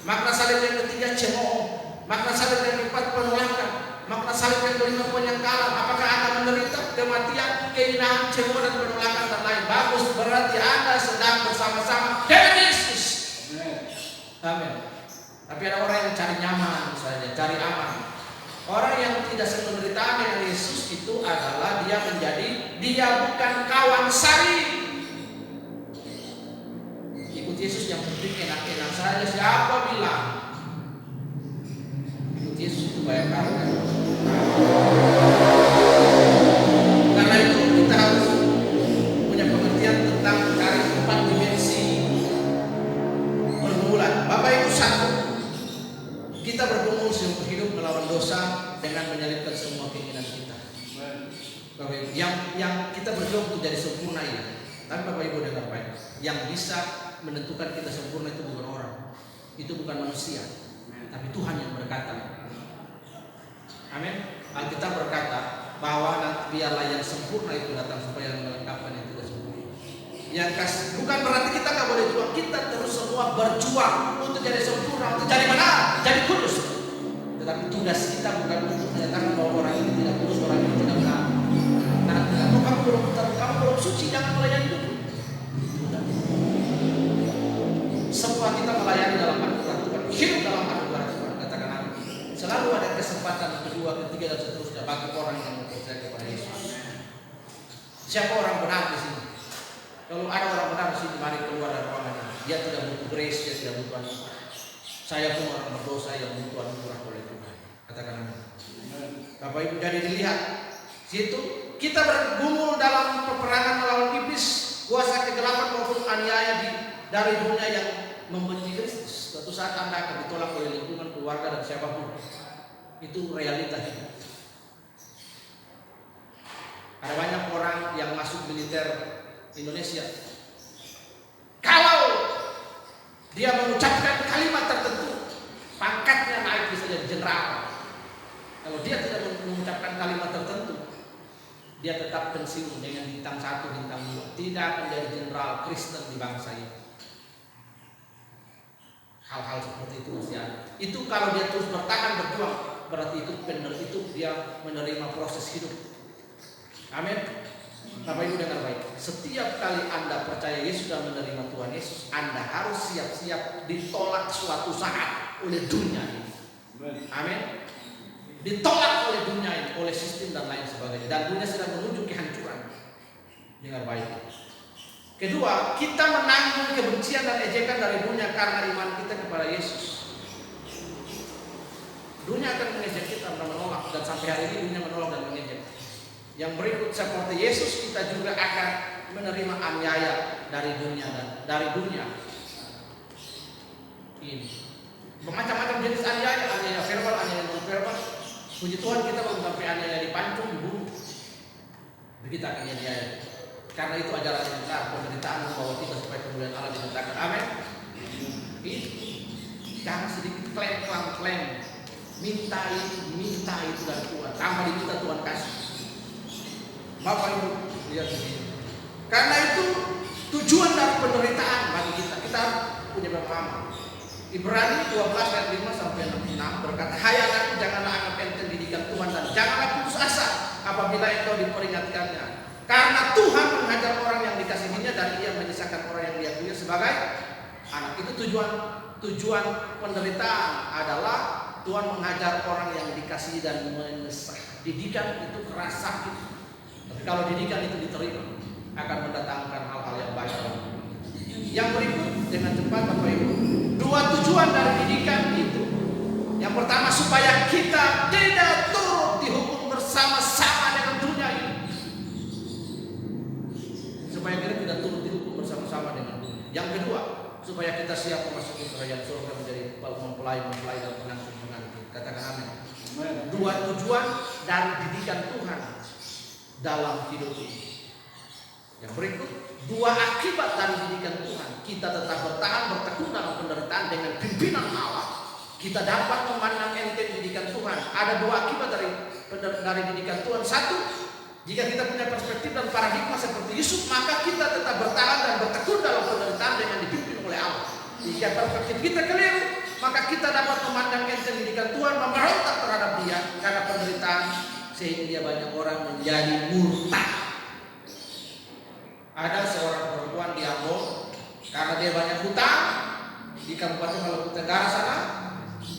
Makna salib yang ketiga cemooh. Makna salib yang keempat penolakan. Makna salib yang kelima penyangkalan. Apakah Anda menderita kematian, kehinaan, cemooh dan penolakan dan lain? Bagus, berarti Anda sedang bersama-sama dengan Yesus. Amin. Tapi ada orang yang cari nyaman saja, cari aman. Orang yang tidak sependeritaan dengan Yesus itu adalah dia bukan kawan salib. Ikut Yesus yang penting enak-enak saja. Siapa bilang? Ikut Yesus itu banyak harga. Karena itu kita harus punya pengertian tentang mencari 4 dimensi pergumulan. Bapak Ibu, satu, kita bergumul seumur hidup melawan dosa dengan menyalibkan semua keinginan kita. Bapak Ibu, yang kita berjuang untuk jadi sempurna ya. Tapi Bapak Ibu dengar baik, yang bisa menentukan kita sempurna itu bukan orang, itu bukan manusia, tapi Tuhan yang berkata. Amin. Alkitab berkata bahwa biarlah yang sempurna itu datang supaya melengkapkan yang tidak sempurna. Bukan berarti kita nggak boleh juang, kita terus semua berjuang untuk jadi sempurna, untuk jadi benar, jadi kudus. Tetapi tugas kita bukan untuk menyatakan bahwa orang ini tidak kudus, orang ini tidak benar. Karena kamu belum suci, jangan melayani dulu. Semua kita melayani dalam anugerah Tuhan, hidup dalam anugerah Tuhan. Katakan amin. Selalu ada kesempatan kedua, ketiga dan seterusnya bagi orang yang percaya kepada Yesus. Siapa orang benar di sini? Kalau ada orang benar di sini, mari keluar dari ruangan ini. Dia tidak butuh grace, dia tidak butuh anugerah. Saya pun orang berdosa yang butuh anugerah oleh Tuhan. Katakan amin. Bapak Ibu, jadi dilihat situ kita bergumul dalam peperangan melawan iblis, kuasa kegelapan maupun aniaya dari dunia yang membenci Kristus. Suatu saat Anda akan ditolak oleh lingkungan, keluarga dan siapapun. Itu realitas hidup. Ada banyak orang yang masuk militer Indonesia. Kalau dia mengucapkan kalimat tertentu, pangkatnya naik bisa jadi jenderal. Kalau dia tidak mengucapkan kalimat tertentu, dia tetap pensiun dengan bintang 1, bintang 2. Tidak akan jadi jenderal Kristen di bangsa ini. Hal-hal seperti itu mesti ada. Itu kalau dia terus bertahan berjuang, berarti itu benar, itu dia menerima proses hidup. Amin. Bapak Ibu dengar baik. Setiap kali Anda percaya Yesus dan menerima Tuhan Yesus, Anda harus siap-siap ditolak suatu saat. oleh dunia ini. Amin. Ditolak oleh dunia ini, oleh sistem dan lain sebagainya. Dan dunia sedang menuju kehancuran. Dengar baik. Kedua, kita menanggung kebencian dan ejekan dari dunia karena iman kita kepada Yesus. Dunia akan mengejek kita dan menolak, dan sampai hari ini dunia menolak dan mengejek. Yang berikut, seperti Yesus, kita juga akan menerima aniaya dari dunia dan dari dunia ini. Macam-macam jenis aniaya verbal, aniaya non verbal. Puji Tuhan kita belum sampai aniaya dipancung, dibunuh. Begitu akan aniaya. Karena itu ajaran yang benar, penderitaan membawa kita supaya kemuliaan Allah dinyatakan. Amin. Itu jangan sedikit klaim. Minta itu dari Tuhan. Tambah di kita Tuhan kasih. Bapak Ibu lihat begini. Karena itu tujuan dari penderitaan bagi kita. Kita punya pemahaman. Ibrani 12 ayat 5 sampai 6 berkata, hai anakku, janganlah anggap enteng didikan Tuhan dan janganlah putus asa apabila engkau diperingatkannya. Karena Tuhan menghajar orang yang dikasihinya dan ia menyisakan orang yang diakuinya sebagai anak. Itu tujuan penderitaan adalah Tuhan menghajar orang yang dikasihi dan menyesah. Didikan itu keras sakit. Tapi kalau didikan itu diterima, akan mendatangkan hal-hal yang baik. Yang berikut dengan cepat Bapak Ibu. Dua tujuan dari didikan itu. Yang pertama, supaya kita tidak turut dihukum bersama-sama dengan dunia ini. Supaya kita tidak turut dihukum bersama-sama dengan dunia. Yang kedua, supaya kita siap memasuki kerajaan surga menjadi mempelai dan pengantin. Katakan amin. Dua tujuan dari didikan Tuhan dalam hidup ini. Yang berikut, dua akibat dari didikan Tuhan. Kita tetap bertekun dalam penderitaan dengan pimpinan Allah. Kita dapat memandang enteng didikan Tuhan. Ada dua akibat dari didikan Tuhan. Satu, jika kita punya perspektif dan paradigma seperti Yusuf, maka kita tetap bertahan dan bertekun dalam penderitaan dengan dipimpin oleh Allah. Jika perspektif kita keliru, maka kita dapat memandang enteng didikan Tuhan, memberontak terhadap Dia karena penderitaan, sehingga banyak orang menjadi murtad. Ada seorang perempuan di Ambon, karena dia banyak hutang di Kabupaten Maluku Tenggara sana,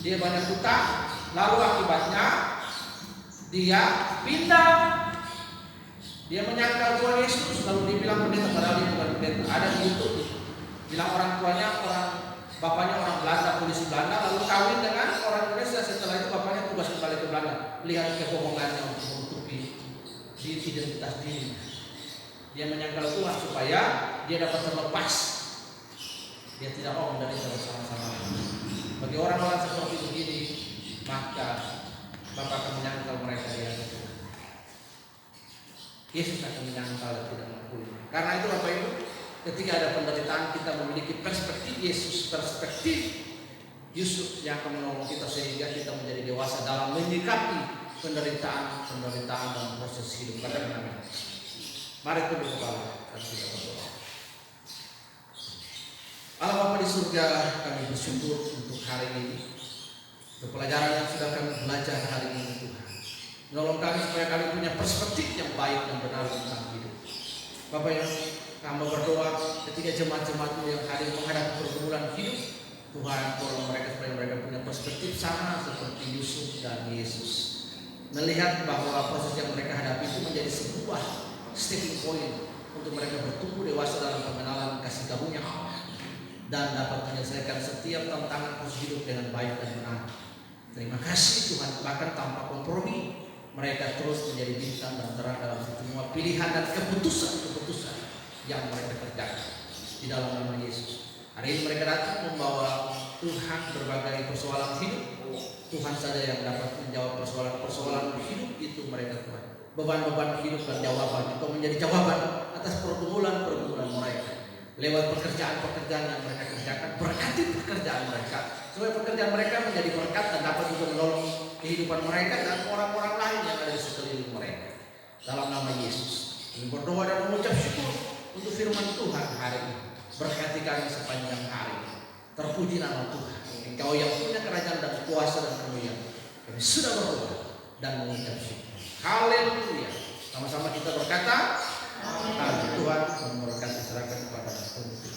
dia banyak hutang, lalu akibatnya dia pindah. Dia menyangkal Tuhan Yesus, lalu dia bilang pendeta, padahal dia bukan pendeta. Ada di YouTube, bilang orang tuanya, bapaknya orang Belanda, polisi Belanda, lalu kawin dengan orang Indonesia. Setelah itu bapaknya tugas kembali ke Belanda, lihat kebohongannya untuk menutupi identitas diri. Dia menyangkal Tuhan supaya dia dapat terlepas. Dia tidak mau menderita bersama-sama. Bagi orang-orang seperti begini, maka Bapak akan menyangkal mereka di hadapan Tuhan. Yesus akan menyangkal dan tidak mengampuni. Karena itu Bapak Ibu, ketika ada penderitaan, kita memiliki perspektif Yesus, perspektif Yusuf yang akan menolong kita sehingga kita menjadi dewasa dalam menyikapi penderitaan dan proses hidup. Katakan amin. Mari tunduk kepala dan kita berdoa. Allah Bapa di surga, kami bersyukur untuk hari ini, untuk pelajaran yang sudah kami belajar hari ini Tuhan. Menolong kami supaya kami punya perspektif yang baik dan benar tentang hidup. Bapak yang kami berdoa ketika jemaat-jemaat-Mu yang hadir menghadapi pergumulan hidup, Tuhan tolong mereka supaya mereka punya perspektif sama seperti Yusuf dan Yesus. Melihat bahwa proses yang mereka hadapi itu menjadi sebuah stepping point untuk mereka bertumbuh dewasa dalam pengenalan kasih karunia Allah dan dapat menyelesaikan setiap tantangan proses hidup dengan baik dan benar. Terima kasih Tuhan, bahkan tanpa kompromi mereka terus menjadi bintang dan terang dalam semua pilihan dan keputusan yang mereka kerjakan di dalam nama Yesus. Hari ini mereka datang membawa Tuhan berbagai persoalan hidup. Tuhan saja yang dapat menjawab persoalan hidup itu mereka Tuhan. Beban-beban hidup dan jawaban itu menjadi jawaban atas pergumulan mereka lewat pekerjaan yang mereka kerjakan. Berkati pekerjaan mereka supaya pekerjaan mereka menjadi berkat dan dapat juga menolong kehidupan mereka dan orang-orang lain yang ada di sekeliling mereka. Dalam nama Yesus kami berdoa dan mengucap syukur untuk firman Tuhan hari ini. Berkati kami sepanjang hari. Terpuji nama Tuhan, Engkau yang punya kerajaan dan kuasa dan kemuliaan. Kami sudah berdoa dan mengucap syukur. Haleluya. Sama-sama kita berkata, Tuhan memberkati serahkan kepada Tuhan.